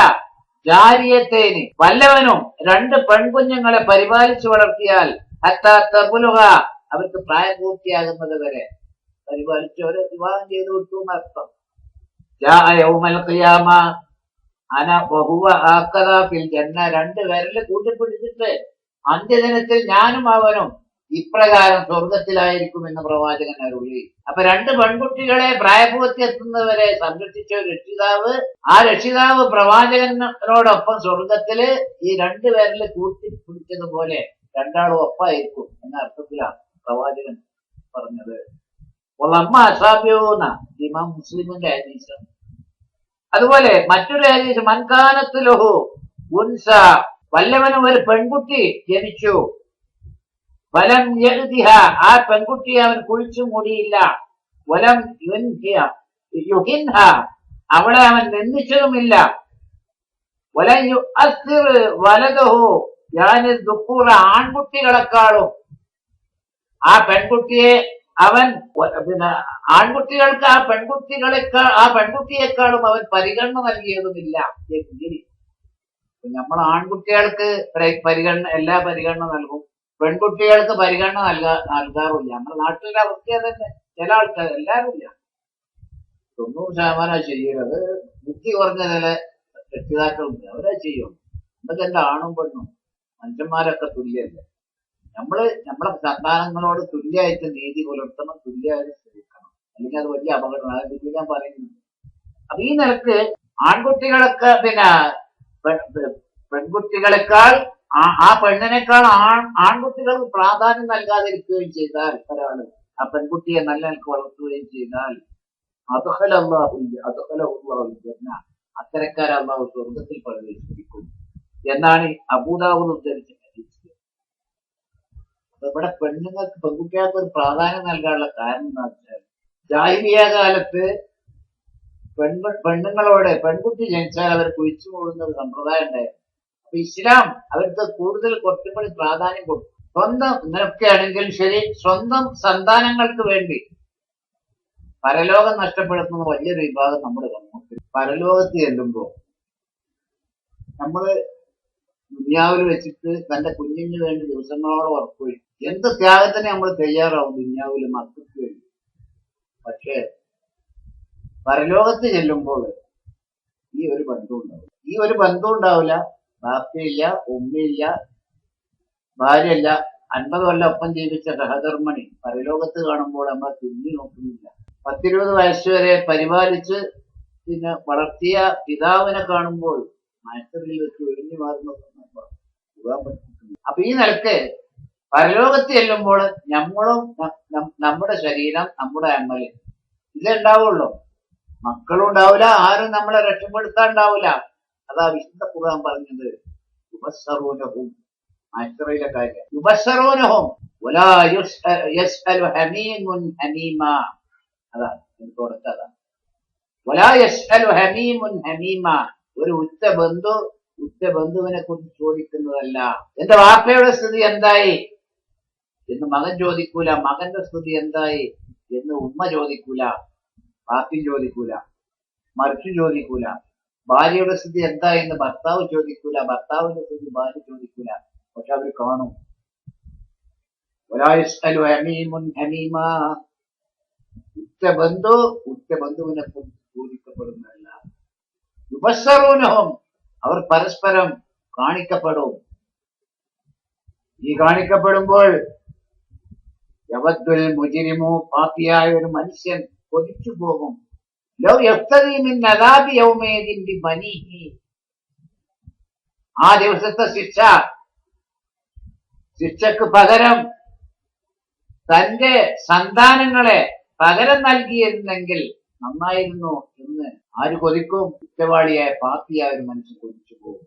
ജാരിയത്തേന്, വല്ലവനും 2 പെൺകുഞ്ഞുങ്ങളെ പരിപാലിച്ചു വളർത്തിയാൽ ഹത്താ തബ്ലുഗ, അവർക്ക് പ്രായപൂർത്തിയാകുന്നത് വരെ പരിപാലിച്ചവരെ വിവാഹം ചെയ്തു വിട്ടു എന്നർത്ഥം. ജാഅ യൗമൽ ഖിയാമ അന വഹുവ ആഖദ ഫിൽ ജന്ന, 2 വിരല് കൂട്ടിപ്പിടിച്ചിട്ട് അന്ത്യദിനത്തിൽ ഞാനും അവനും ഇപ്രകാരം സ്വർഗത്തിലായിരിക്കും എന്ന് പ്രവാചകൻ അരുളി. അപ്പൊ 2 പെൺകുട്ടികളെ പ്രായപൂർത്തി എത്തുന്നവരെ സംരക്ഷിച്ച ഒരു രക്ഷിതാവ്, ആ രക്ഷിതാവ് പ്രവാചകനോടൊപ്പം സ്വർഗത്തില് ഈ 2 വിരല് കൂട്ടിപ്പിടിച്ചതുപോലെ 2 ഒപ്പായിരിക്കും എന്ന അർത്ഥത്തിലാണ് പ്രവാചകൻ പറഞ്ഞത്. ഒളമ്മ അസാബ്യൂന, ഇമാം മുസ്ലിമിന്റെ ഹദീസ്. അതുപോലെ മറ്റൊരു ഹദീസ്, മൻകാനത്ത് ലഹു ഉൻസ, വല്ലവനും ഒരു പെൺകുട്ടി ജനിച്ചു, വലം യഹ്ദിഹ, ആ പെൺകുട്ടിയെ അവൻ കുഴിച്ചു മൂടിയില്ല, വലം യുഹിൻഹ, അവളെ അവൻ നിന്ദിച്ചതുമില്ല, വലം യുഅസ്സിർ വലദഹു യാനി ദുഖൂറ, ആൺകുട്ടികളെക്കാളും ആ പെൺകുട്ടിയെ അവൻ ആൺകുട്ടികൾക്ക് ആ പെൺകുട്ടിയെക്കാളും അവൻ പരിഗണന നൽകിയതുമില്ല. നമ്മൾ ആൺകുട്ടികൾക്ക് പരിഗണന, എല്ലാ പരിഗണന നൽകും, പെൺകുട്ടികൾക്ക് പരിഗണന നൽകാറില്ല. നമ്മുടെ നാട്ടിലെ അവസ്ഥ തന്നെ. ചില ആൾക്കാർ, എല്ലാവരും ഇല്ല, 90% ശരിയല്ല. അത് ബുദ്ധി കുറഞ്ഞ ചില രക്ഷിതാക്കളുണ്ട്, അവരെ ചെയ്യും. നമുക്ക് എന്താ ആണും പെണ്ണും മനുഷ്യന്മാരൊക്കെ തുല്യല്ലേ. നമ്മളെ സന്താനങ്ങളോട് തുല്യമായിട്ട് നീതി പുലർത്തണം, തുല്യമായിട്ട് ശ്രമിക്കണം, അല്ലെങ്കിൽ അത് വലിയ അപകടമാണ്. അത് ഞാൻ പറയുന്നത്. അപ്പൊ ഈ നിലക്ക് ആൺകുട്ടികളൊക്കെ പെൺകുട്ടികളെക്കാൾ ആ പെണ്ണിനേക്കാൾ ആൺകുട്ടികൾക്ക് പ്രാധാന്യം നൽകാതിരിക്കുകയും ചെയ്താൽ, ഒരാള് ആ പെൺകുട്ടിയെ നല്ല നിലക്ക് വളർത്തുകയും ചെയ്താൽ അത്തരക്കാരെ അല്ലാഹു സ്വർഗത്തിൽ പ്രവേശിപ്പിക്കും എന്നാണ് അബൂദാവൂദ് ഉദ്ധരിച്ച ഹദീസ്. ഇവിടെ പെൺകുട്ടികൾക്ക് ഒരു പ്രാധാന്യം നൽകാനുള്ള കാരണം എന്താ വെച്ചാൽ, ജാഹിലിയ്യ കാലത്ത് പെണ്ണുങ്ങളോട് പെൺകുട്ടി ജനിച്ചാൽ അവർ കുഴിച്ചു പോകുന്ന ഒരു സമ്പ്രദായം ഉണ്ടായിരുന്നു. അപ്പൊ ഇസ്ലാം അവർക്ക് കൂടുതൽ കുറച്ചും കൂടി പ്രാധാന്യം കൊടുക്കും. സ്വന്തം ഇങ്ങനൊക്കെ ആണെങ്കിൽ ശരി, സ്വന്തം സന്താനങ്ങൾക്ക് വേണ്ടി പരലോകം നഷ്ടപ്പെടുത്തുന്ന വലിയൊരു വിഭാഗം നമ്മുടെ സമൂഹത്തിൽ. പരലോകത്ത് ചെല്ലുമ്പോ നമ്മള് ദുനിയാവിൽ വെച്ചിട്ട് തന്റെ കുഞ്ഞിന് വേണ്ടി ദിവസങ്ങളോളം ഉറപ്പുവരും. എന്ത് ത്യാഗത്തിന് നമ്മൾ തയ്യാറാവും ദുനിയാവിൽ മക്കൾക്ക് വേണ്ടി. പക്ഷേ പരലോകത്ത് ചെല്ലുമ്പോൾ ഈ ഒരു ബന്ധം ഉണ്ടാവില്ല. ബാപ്പയില്ല, ഉമ്മയില്ല, ഭാര്യയല്ല. 50 കൊല്ലം ഒപ്പം ജീവിച്ച സഹധർമ്മണി പരലോകത്ത് കാണുമ്പോൾ നമ്മൾ തിരിഞ്ഞു നോക്കുന്നില്ല. 10-20 വയസ്സ് വരെ പരിപാലിച്ച് വളർത്തിയ പിതാവിനെ കാണുമ്പോൾ മത്സരത്തിൽ വെച്ച് ഒഴിഞ്ഞു മാറുന്ന പോകാൻ പറ്റുന്നു. അപ്പൊ ഈ നിലക്ക് പരലോകത്ത് ചെല്ലുമ്പോൾ നമ്മളും നമ്മുടെ ശരീരം, നമ്മുടെ അമല് ഇതേ ഉണ്ടാവുള്ളൂ. മക്കളും ഉണ്ടാവില്ല, ആരും നമ്മളെ രക്ഷപ്പെടുത്താൻ ഉണ്ടാവില്ല. അതാ വിശുദ്ധ ഖുർആൻ പറഞ്ഞത്. യുബസ്സറൂനഹും, മഹ്ശറിലെ കാര്യം. യുബസ്സറൂനഹും വലാ യസ്അലു ഹമീമുൻ ഹമീമാ, അതാണ് തുടക്കം. അതാണ് വലാ യസ്അലു ഹമീമുൻ ഹമീമാ, ഒരു ഉറ്റ ബന്ധുവിനെ കുറിച്ച് ചോദിക്കുന്നതല്ല. എന്റെ വാപ്പയുടെ സ്ഥിതി എന്തായി എന്ന് മകൻ ചോദിക്കൂല, മകന്റെ സ്ഥിതി എന്തായി എന്ന് ഉമ്മ ചോദിക്കൂല, വാപ്പി ചോദിക്കൂല, മറിച്ചു ചോദിക്കൂല. ഭാര്യയുടെ സ്ഥിതി എന്താ എന്ന് ഭർത്താവ് ചോദിക്കൂല, ഭർത്താവിന്റെ സ്ഥിതി ഭാര്യ ചോദിക്കൂല. പക്ഷെ അവർ കാണും. ഉറ്റ ബന്ധുവിനെ കുറിച്ച് ചോദിക്കപ്പെടുന്നതല്ല. വസ്സറൂനഹും അവർ പരസ്പരം കാണിക്കപ്പെടും. ഈ കാണിക്കപ്പെടുമ്പോൾ യവദ്ദുൽ മുജ്രിമു പാപിയായ ഒരു മനുഷ്യൻ കൊതിച്ചു പോകും. ലൗ യഫ്തദി മിൻ അദാബി യൗമയിദിൻ ബിബനീഹി, ആ ദിവസത്തെ ശിക്ഷക്ക് പകരം തന്റെ സന്താനങ്ങളെ പകരം നൽകിയിരുന്നെങ്കിൽ നന്നായിരുന്നു എന്ന് ആര് കൊതിക്കും? കുറ്റവാളിയായ പാപിയായ ഒരു മനുഷ്യൻ കൊതിച്ചു പോകും.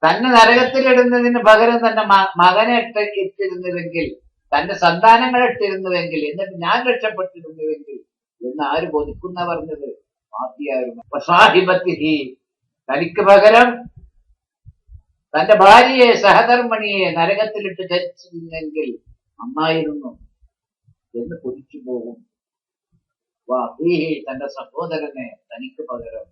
തന്നെ നരകത്തിലിടുന്നതിന് പകരം തന്റെ മകനെ ഇട്ടിരുന്നുവെങ്കിൽ, തന്റെ സന്താനങ്ങളെ ഇട്ടിരുന്നുവെങ്കിൽ, എന്നിട്ട് ഞാൻ രക്ഷപ്പെട്ടിരുന്നുവെങ്കിൽ എന്ന് ആര് കൊതിക്കുന്ന പറഞ്ഞത്? പാപിയായ തനിക്ക് പകരം തന്റെ ഭാര്യയെ സഹധർമ്മിണിയെ നരകത്തിലിട്ട് ധരിച്ചിരുന്നെങ്കിൽ നന്നായിരുന്നു എന്ന് കൊതിച്ചു പോകും. തന്റെ സഹോദരനെ തനിക്ക് പകരം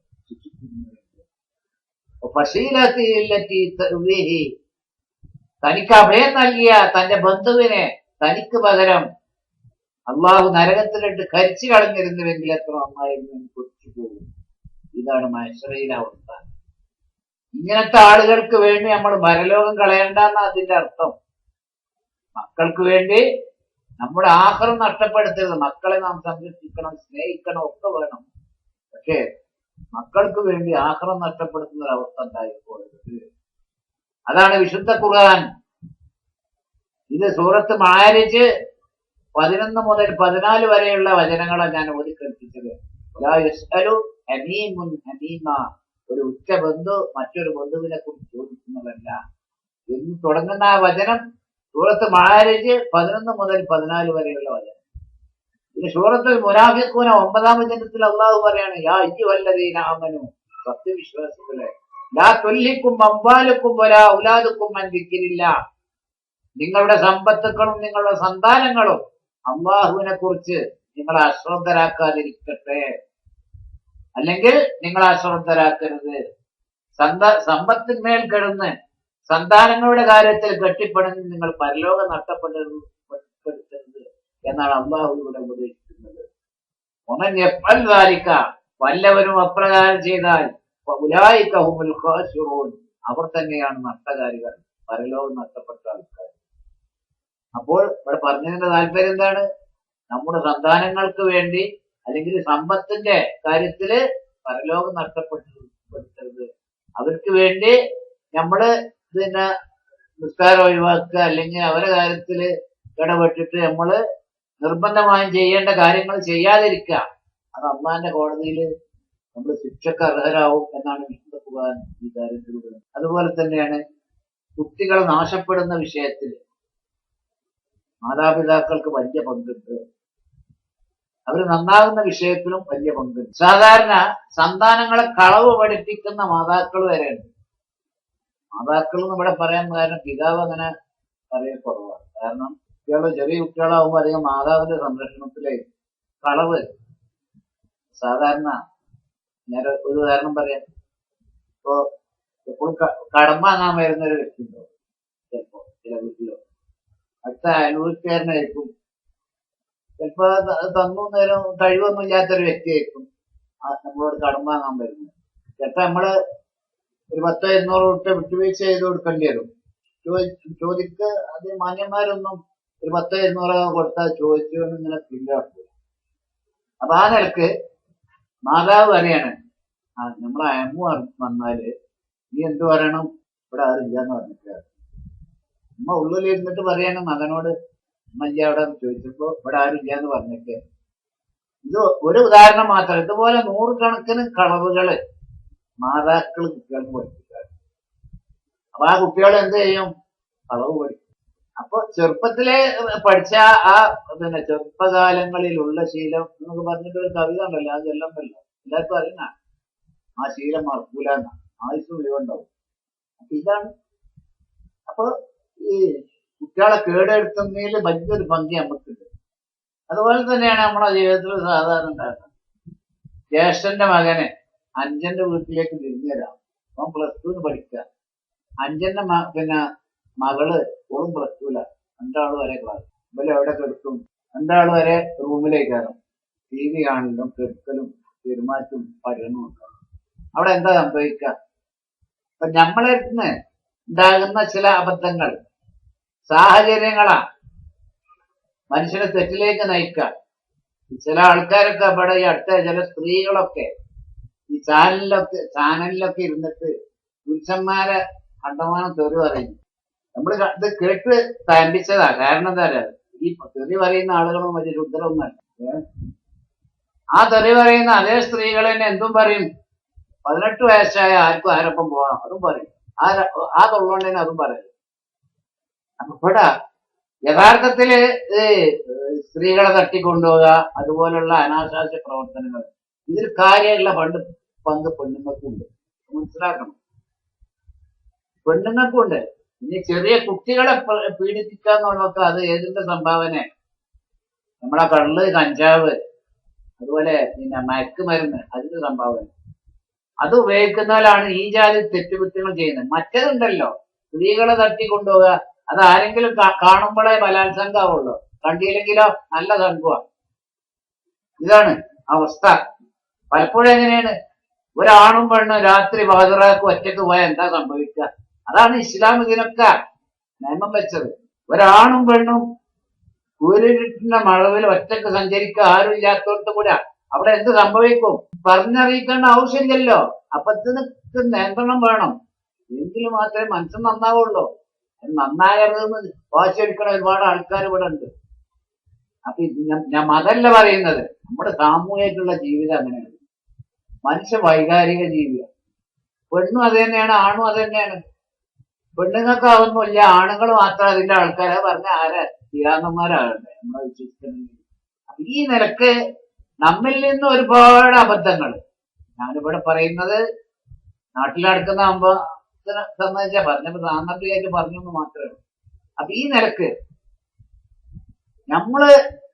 തനിക്ക് അഭയം നൽകിയ തന്റെ ബന്ധുവിനെ തനിക്ക് പകരം അള്ളാഹു നരകത്തിലിട്ട് കരിച്ചു കളഞ്ഞിരുന്നുവെങ്കിൽ എത്ര നന്നായിരുന്നു എന്ന് കൊതിച്ചു പോകും. ഇതാണ് മഹ്ശറിലെ അവസ്ഥ. ഇങ്ങനത്തെ ആളുകൾക്ക് വേണ്ടി നമ്മൾ പരലോകം കളയണ്ടെന്ന അതിന്റെ അർത്ഥം. മക്കൾക്ക് വേണ്ടി നമ്മുടെ ആഖിറത്ത് നഷ്ടപ്പെടുത്തരുത്. മക്കളെ നാം സംരക്ഷിക്കണം, സ്നേഹിക്കണം, ഒക്കെ വേണം. പക്ഷേ മക്കൾക്ക് വേണ്ടി ആഖിറത്ത് നഷ്ടപ്പെടുത്തുന്ന ഒരു അവസ്ഥ ഉണ്ടായിപ്പോയത്. അതാണ് വിശുദ്ധ ഖുർആൻ. ഇത് സൂറത്ത് മാരിജ് 11 മുതൽ 14 വരെയുള്ള വചനങ്ങളാണ് ഞാൻ ഓതി കേൾപ്പിച്ചത്. ഒരു ഉച്ച ബന്ധു മറ്റൊരു ബന്ധുവിനെ കുറിച്ച് ചോദിക്കുന്നതല്ല എന്ന് തുടങ്ങുന്ന ആ വചനം സൂറത്ത് മാരിജ് 11 മുതൽ 14 വരെയുള്ള വചനം. ഇത് സൂറത്തുൽ മുനാഫിഖൂന 9-ാം വചനത്തിൽ അള്ളാഹു പറയാണ്, യാ അയ്യുഹല്ലദീന ആമനൂ, സത്യവിശ്വാസികളെ, ലാ തുൽഹിക്കും അംവാലുക്കും വലാ ഔലാദുക്കും അൻ ദിക്രില്ലാഹ്, നിങ്ങളുടെ സമ്പത്തുക്കളും നിങ്ങളുടെ സന്താനങ്ങളും അള്ളാഹുവിനെ കുറിച്ച് നിങ്ങളെ അശ്രദ്ധരാക്കാതിരിക്കട്ടെ, അല്ലെങ്കിൽ നിങ്ങളെ അശ്രദ്ധരാക്കരുത്. സമ്പത്തിന്മേൽ കിടന്ന് സന്താനങ്ങളുടെ കാര്യത്തിൽ കെട്ടിപ്പണഞ്ഞ് നിങ്ങൾ പരലോകം നഷ്ടപ്പെടുത്തരുത് എന്നാണ് അള്ളാഹു ഇവിടെ ഉപദേശിക്കുന്നത്. ഒമൻ യഫ്അൽ ദാലിക, വല്ലവരും അപ്രകാരം ചെയ്താൽ ഉലൈക ഹുമുൽ ഖാസിറൂൻ, അവർ തന്നെയാണ് നഷ്ടകാരികൾ, പരലോകം നഷ്ടപ്പെട്ട ആൾക്കാർ. അപ്പോൾ ഇവിടെ പറഞ്ഞതിന്റെ താല്പര്യം എന്താണ്? നമ്മുടെ സന്താനങ്ങൾക്ക് വേണ്ടി അല്ലെങ്കിൽ സമ്പത്തിന്റെ കാര്യത്തില് പരലോകം നഷ്ടപ്പെടുത്തരുത്. അവർക്ക് വേണ്ടി നമ്മള് പിന്നെ നിസ്കാരം ഒഴിവാക്കുക, അല്ലെങ്കിൽ അവരുടെ കാര്യത്തില് ഇടപെട്ടിട്ട് നമ്മള് നിർബന്ധമായും ചെയ്യേണ്ട കാര്യങ്ങൾ ചെയ്യാതിരിക്കുക. അത് അള്ളാന്റെ കോടതിയിൽ നമ്മൾ ശിക്ഷക്ക് അർഹരാവും എന്നാണ് വിശുദ്ധ ഖുർആൻ ഈ കാര്യത്തിൽ പറയുന്നത്. അതുപോലെ തന്നെയാണ് കുട്ടികൾ നാശപ്പെടുന്ന വിഷയത്തിൽ മാതാപിതാക്കൾക്ക് വലിയ പങ്കുണ്ട്. അവർ നന്നാകുന്ന വിഷയത്തിലും വലിയ പങ്കുണ്ട്. സാധാരണ സന്താനങ്ങളെ കളവ് പഠിപ്പിക്കുന്ന മാതാക്കൾ വരെയുണ്ട്. മാതാക്കൾ എന്ന് ഇവിടെ പറയാൻ കാരണം പിതാവ് അങ്ങനെ പറയാൻ കുറവാണ്. കാരണം ചെറിയ കുട്ടികളാവുമ്പോൾ അധികം മാതാവിന്റെ സംരക്ഷണത്തിലെ കളവ് സാധാരണ. ഞാൻ ഒരു ഉദാഹരണം പറയാം. ഇപ്പോ എപ്പോഴും കടം വാങ്ങാൻ വരുന്ന ഒരു വ്യക്തി ഉണ്ടാവും. ചിലപ്പോ ചില വീട്ടിലോ അടുത്ത അയൽവീട്ടുകാരനായിരിക്കും, ചിലപ്പോ തന്നു നേരം കഴിവൊന്നും ഇല്ലാത്തൊരു വ്യക്തിയായിരിക്കും നമ്മളോട് കടം വാങ്ങാൻ വരുന്നത്. ചിലപ്പോ നമ്മള് ഒരു 10-200 രൂപ വിട്ടുവീഴ്ച ചെയ്ത് കൊടുക്കേണ്ടി വരും. ചോദിക്ക് അത് മാന്യന്മാരൊന്നും ഒരു 10-200 കൊടുത്താൽ ചോദിച്ചുകൊണ്ട് ഇങ്ങനെ പിന്നാക്കും. അപ്പൊ ആ നിലക്ക് മാതാവ് പറയാണ്, നമ്മളെ അമ്മ വന്നാല് നീ എന്ത് പറയണം, ഇവിടെ ആരില്ലാന്ന് പറഞ്ഞിട്ട്. അമ്മ ഉള്ളിലിരുന്നിട്ട് പറയാണ് മകനോട്, അമ്മ ഇല്ല അവിടെ ചോദിച്ചപ്പോ ഇവിടെ ആരില്ലാന്ന് പറഞ്ഞിട്ട്. ഇത് ഒരു ഉദാഹരണം മാത്രം. ഇതുപോലെ 100 കണക്കിന് കളവുകള് മാതാക്കൾ കുട്ടികൾക്ക് പഠിപ്പിക്കാറ്. അപ്പൊ ആ കുട്ടികൾ എന്ത് ചെയ്യും? കളവ് പഠിക്കും. അപ്പൊ ചെറുപ്പത്തിലെ പഠിച്ച ആ പിന്നെ ചെറുപ്പകാലങ്ങളിലുള്ള ശീലം എന്നൊക്കെ പറഞ്ഞിട്ട് ഒരു കവിത ഉണ്ടല്ലോ, അത് ചെല്ലുണ്ടല്ലോ, എല്ലാവർക്കും അറിയുന്ന ആ ശീലം മറക്കൂല എന്നാ, ആയുസ് മുഴുവുണ്ടാവും. അപ്പൊ ഇതാണ്. അപ്പൊ ഈ കുട്ടികളെ കേടെടുത്തുന്നതിൽ വലിയൊരു പങ്ക് നമുക്കുണ്ട്. അതുപോലെ തന്നെയാണ് നമ്മുടെ ജീവിതത്തിൽ സാധാരണ ഉണ്ടാകുന്നത്. ജ്യേഷ്ഠന്റെ മകനെ അഞ്ചന്റെ വീട്ടിലേക്ക് തിരിഞ്ഞു തരാം. അവൻ +2 പഠിക്കുക. അഞ്ചന്റെ പിന്നെ മകള് ഓളും +2ല. 2 ആള് വരെ ക്ലാസ്. ഇവര് എവിടെ കെടുക്കും? 2 ആള് വരെ റൂമിലേക്ക് കയറും. TV കാണലും കെടുക്കലും പെരുമാറ്റും പഠനവും ഉണ്ടാകും. അവിടെ എന്താ സംഭവിക്കുക? അപ്പൊ നമ്മളെടുന്ന് ഉണ്ടാകുന്ന ചില അബദ്ധങ്ങൾ, സാഹചര്യങ്ങളാ മനുഷ്യനെ തെറ്റിലേക്ക് നയിക്കുക. ചില ആൾക്കാരൊക്കെ ഇവിടെ ഈ അടുത്ത ചില സ്ത്രീകളൊക്കെ ഈ ചാനലിലൊക്കെ ഇരുന്നിട്ട് പുരുഷന്മാരെ കണ്ടമാനം തെറി പറയുന്നു. നമ്മൾ ഇത് കേട്ട് തമ്പിച്ചതാ. കാരണം എന്താ പറയാ, ഈ തെറി പറയുന്ന ആളുകളും വലിയ രുദ്രമൊന്നല്ല. ആ തെറി പറയുന്ന അതേ സ്ത്രീകൾ തന്നെ എന്തും പറയും. 18 വയസ്സായ ആർക്കും ആരൊപ്പം പോവാം, അതും പറയും. ആ തൊള്ളോണ്ട് തന്നെ അതും പറയും. അപ്പൊ ഇവിടെ യഥാർത്ഥത്തില് സ്ത്രീകളെ തട്ടിക്കൊണ്ടുപോവുക, അതുപോലുള്ള അനാശാസ്യ പ്രവർത്തനങ്ങൾ, ഇതിൽ കാര്യമുള്ള പങ്ക് പെണ്ണുങ്ങൾക്കുണ്ട്. മനസ്സിലാക്കണം, പെണ്ണുങ്ങൾക്കുണ്ട്. ഇനി ചെറിയ കുട്ടികളെ പീഡിപ്പിക്കുക എന്നുള്ളതൊക്കെ അത് ഏതിന്റെ സംഭാവന? നമ്മളെ കള്ള്, കഞ്ചാവ്, അതുപോലെ പിന്നെ മയക്കുമരുന്ന്, അതിന്റെ സംഭാവന. അത് ഉപയോഗിക്കുന്നവരാണ് ഈ ജാതി തെറ്റുകുറ്റങ്ങൾ ചെയ്യുന്നത്. മറ്റേതുണ്ടല്ലോ, സ്ത്രീകളെ തട്ടിക്കൊണ്ടുപോവുക, അത് ആരെങ്കിലും കാണുമ്പോഴേ ബലാത്സംഗമാവുള്ളൂ, കണ്ടില്ലെങ്കിലോ നല്ല സംഭവമാണ്. ഇതാണ് അവസ്ഥ. പലപ്പോഴും എങ്ങനെയാണ്, ഒരാണും പെണ്ണും രാത്രി ബാദറാക്ക് ഒറ്റക്ക് പോയാൽ എന്താ സംഭവിക്കുക? അതാണ് ഇസ്ലാം ഇതിനൊക്കെ നിയമം വെച്ചത്. ഒരാണും പെണ്ണും കൂരിരുട്ടിന്റെ മഴവിൽ ഒറ്റക്ക് സഞ്ചരിക്കുക, ആരും ഇല്ലാത്തോട്ട് കൂടെ അവിടെ എന്ത് സംഭവിക്കും? പറഞ്ഞറിയിക്കേണ്ട ആവശ്യമില്ലല്ലോ. അപ്പത്തിനൊക്കെ നിയന്ത്രണം വേണം, എങ്കിൽ മാത്രമേ മനുഷ്യൻ നന്നാവുള്ളൂ. നന്നാകരുതെന്ന് വാശിയെടുക്കണ ഒരുപാട് ആൾക്കാർ ഇവിടെ ഉണ്ട്. അപ്പൊ ഞാൻ മതല്ല പറയുന്നത്, നമ്മുടെ സാമൂഹികമായിട്ടുള്ള ജീവിതം അങ്ങനെയാണ്. മനുഷ്യ വൈകാരിക ജീവിതം. പെണ്ണും അത് തന്നെയാണ്, ആണും അത് തന്നെയാണ്. പെണ്ണുങ്ങൾക്ക് അതൊന്നുമില്ല, ആണുങ്ങൾ മാത്രം അതിന്റെ ആൾക്കാരെ പറഞ്ഞ ആരാ തീരാന്തന്മാരാകണ്ടേ നമ്മളെ വിശ്വസിക്കണമെങ്കിൽ. അപ്പൊ ഈ നിലക്ക് നമ്മിൽ നിന്ന് ഒരുപാട് അബദ്ധങ്ങൾ, ഞാനിവിടെ പറയുന്നത് നാട്ടിൽ നടക്കുന്ന സംഭവത്തിനെ സംബന്ധിച്ചാ പറഞ്ഞപ്പോ സാന്ദർഭികമായിട്ട് പറഞ്ഞെന്ന് മാത്രമേ ഉള്ളൂ. അപ്പൊ ഈ നിലക്ക്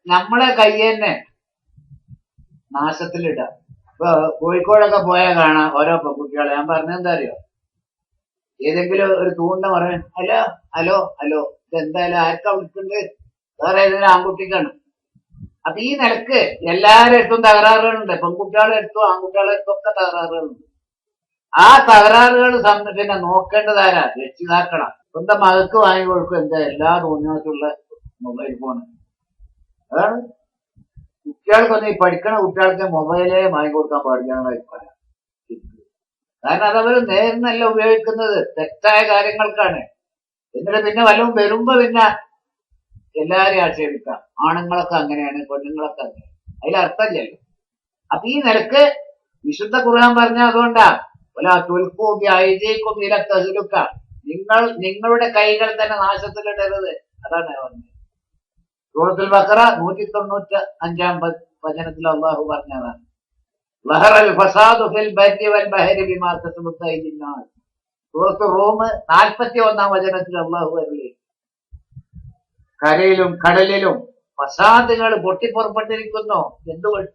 നമ്മളെ കൈ തന്നെ നാശത്തിലിടുക. ഇപ്പൊ കോഴിക്കോടൊക്കെ പോയാൽ കാണാം ഓരോ പെൺകുട്ടികളെ. ഞാൻ പറഞ്ഞെന്താ അറിയോ, ഏതെങ്കിലും ഒരു തൂണ്ട പറയാൻ ഹലോ ഹലോ ഹലോ, ഇതെന്തായാലും ആർക്കാ വിളിക്കുന്നത്? വേറെ ഏതെങ്കിലും ആൺകുട്ടിക്കാണ്. അപ്പൊ ഈ നിലക്ക് എല്ലാവരുടെ അടുത്തും തകരാറുകളുണ്ട്. പെൺകുട്ടികളുടെ അടുത്തും ആൺകുട്ടികളുടെ അടുത്തും ഒക്കെ തകരാറുകളുണ്ട്. ആ തകരാറുകൾ പിന്നെ നോക്കേണ്ടതാരാ? രക്ഷിതാക്കളാ. സ്വന്തം മകൾക്ക് വാങ്ങിക്കൊടുക്കും എന്താ എല്ലാ തോന്നിയുള്ള മൊബൈൽ ഫോണ്. അതാണ് കുട്ടികൾക്കൊന്നും, ഈ പഠിക്കണ കുട്ടികൾക്ക് മൊബൈലേ വാങ്ങിക്കൊടുക്കാൻ പാടില്ല എന്നുള്ള അഭിപ്രായം. കാരണം അതവർ നേരിനല്ല ഉപയോഗിക്കുന്നത്, തെറ്റായ കാര്യങ്ങൾക്കാണ്. എന്നിട്ട് പിന്നെ വല്ലതും വരുമ്പോ പിന്നെ എല്ലാരെയും ആക്ഷേപിക്കാം. ആണുങ്ങളൊക്കെ അങ്ങനെയാണ്, പെണ്ണുങ്ങളൊക്കെ അങ്ങനെയാണ്. അതിലർത്ഥമില്ലല്ലോ. അപ്പൊ ഈ നിലക്ക് വിശുദ്ധ ഖുർആൻ പറഞ്ഞ അതുകൊണ്ടാ, നിങ്ങളുടെ കൈകൾ തന്നെ നാശത്തിലിടരുത്. അതാണ് പറഞ്ഞത്. സൂറത്തുൽ ബഖറ 195-ാം വചനത്തിൽ അള്ളാഹു പറഞ്ഞതാണ്. സൂറത്ത് റൂം 41-ാം വചനത്തിൽ അള്ളാഹു അരുളി, കരയിലും കടലിലും ഫസാദുകൾ പൊട്ടിപ്പുറപ്പെട്ടിരിക്കുന്നു. എന്തുകൊണ്ട്?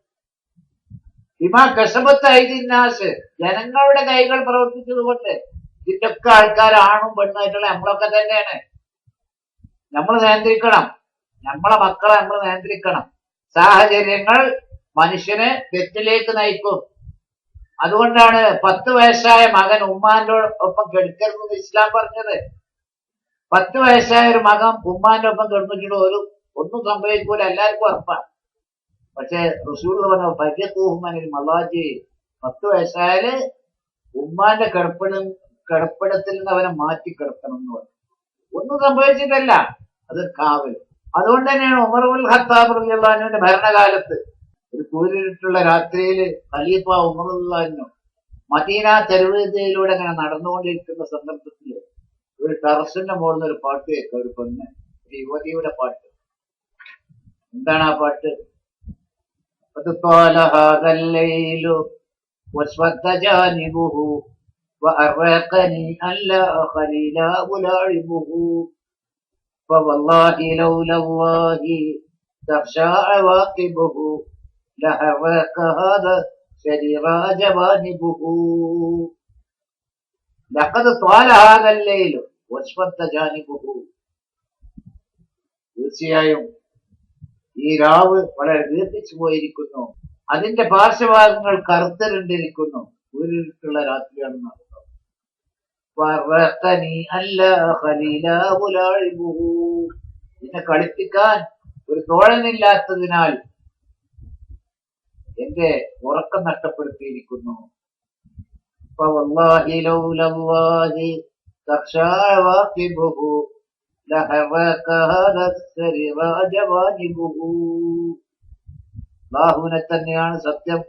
ബിമാ കസബത്ത് ഐദിന്നാസ്, ജനങ്ങളുടെ കൈകൾ പ്രവർത്തിച്ചതുകൊണ്ട്. ഇതിന്റെയൊക്കെ ആൾക്കാർ ആണും പെണ്ണായിട്ടുള്ള നമ്മളൊക്കെ തന്നെയാണ്. നമ്മൾ നിയന്ത്രിക്കണം, നമ്മളെ മക്കളെ നമ്മൾ നിയന്ത്രിക്കണം. സാഹചര്യങ്ങൾ മനുഷ്യനെ തെറ്റിലേക്ക് നയിക്കും. അതുകൊണ്ടാണ് 10 വയസ്സായ മകൻ ഉമ്മാന്റെ ഒപ്പം കെടുക്കരുതെന്ന് ഇസ്ലാം പറഞ്ഞത്. 10 വയസ്സായ ഒരു മകൻ ഉമ്മാന്റെ ഒപ്പം കിടന്നിട്ട് ഒന്നും സംഭവിക്കൂല, എല്ലാവർക്കും ഉറപ്പാണ്. പക്ഷെ റസൂൽ പറഞ്ഞു പരിചൂഹ്മനിൽ മലാജി, 10 വയസ്സായാല് ഉമ്മാന്റെ കിടപ്പിടത്തിൽ നിന്ന് അവനെ മാറ്റി കിടത്തണം എന്ന് പറഞ്ഞു. ഒന്നും സംഭവിച്ചിട്ടല്ല, അത് കാവൽ. അതുകൊണ്ട് തന്നെയാണ് ഉമർ ഇബ്നുൽ ഖത്താബ് റളിയല്ലാഹു അൻഹുവിന്റെ ഭരണകാലത്ത് ഒരു കൂരിട്ടുള്ള രാത്രിയിൽ ഖലീഫ ഉമർ റളിയല്ലാഹു അൻഹു മദീന തെരുവീതിയിലൂടെ ഇങ്ങനെ നടന്നുകൊണ്ടിരിക്കുന്ന സന്ദർഭത്തിൽ ഒരു ടെറസിന്റെ മുകളിൽ ഒരു പാട്ട് കേൾക്കുക. ഒരു പെണ്ണ്, ഒരു യുവതിയുടെ പാട്ട്. എന്താണ് ആ പാട്ട്? طال هذا الليل واسود جانبه وأرقني أن لا خليل ألاعبه فوالله لولا الله تخشى عواقبه لحرق هذا شريرا جوانبه لقد طال هذا الليل واسود جانبه. തീർച്ചയായും ഈ രാവ് വളരെ ദീർഘിച്ചു പോയിരിക്കുന്നു, അതിന്റെ പാർശ്വഭാഗങ്ങൾ കറുത്തിരുണ്ടിരിക്കുന്നു. കൂരിട്ടുള്ള രാത്രിയാണെന്ന് അർത്ഥം. ഫറഖനി അല്ലാ ഖലീലാ ഉലാഇബുഹു. എന്നെ കളിപ്പിക്കാൻ ഒരു തോഴനില്ലാത്തതിനാൽ എന്റെ ഉറക്കം നഷ്ടപ്പെടുത്തിയിരിക്കുന്നു. فوالله لولا الله تخشى عواقبه لحرك هذا السرير جوانبه. അല്ലാഹുവിനെ തന്നെയാണ് സത്യം,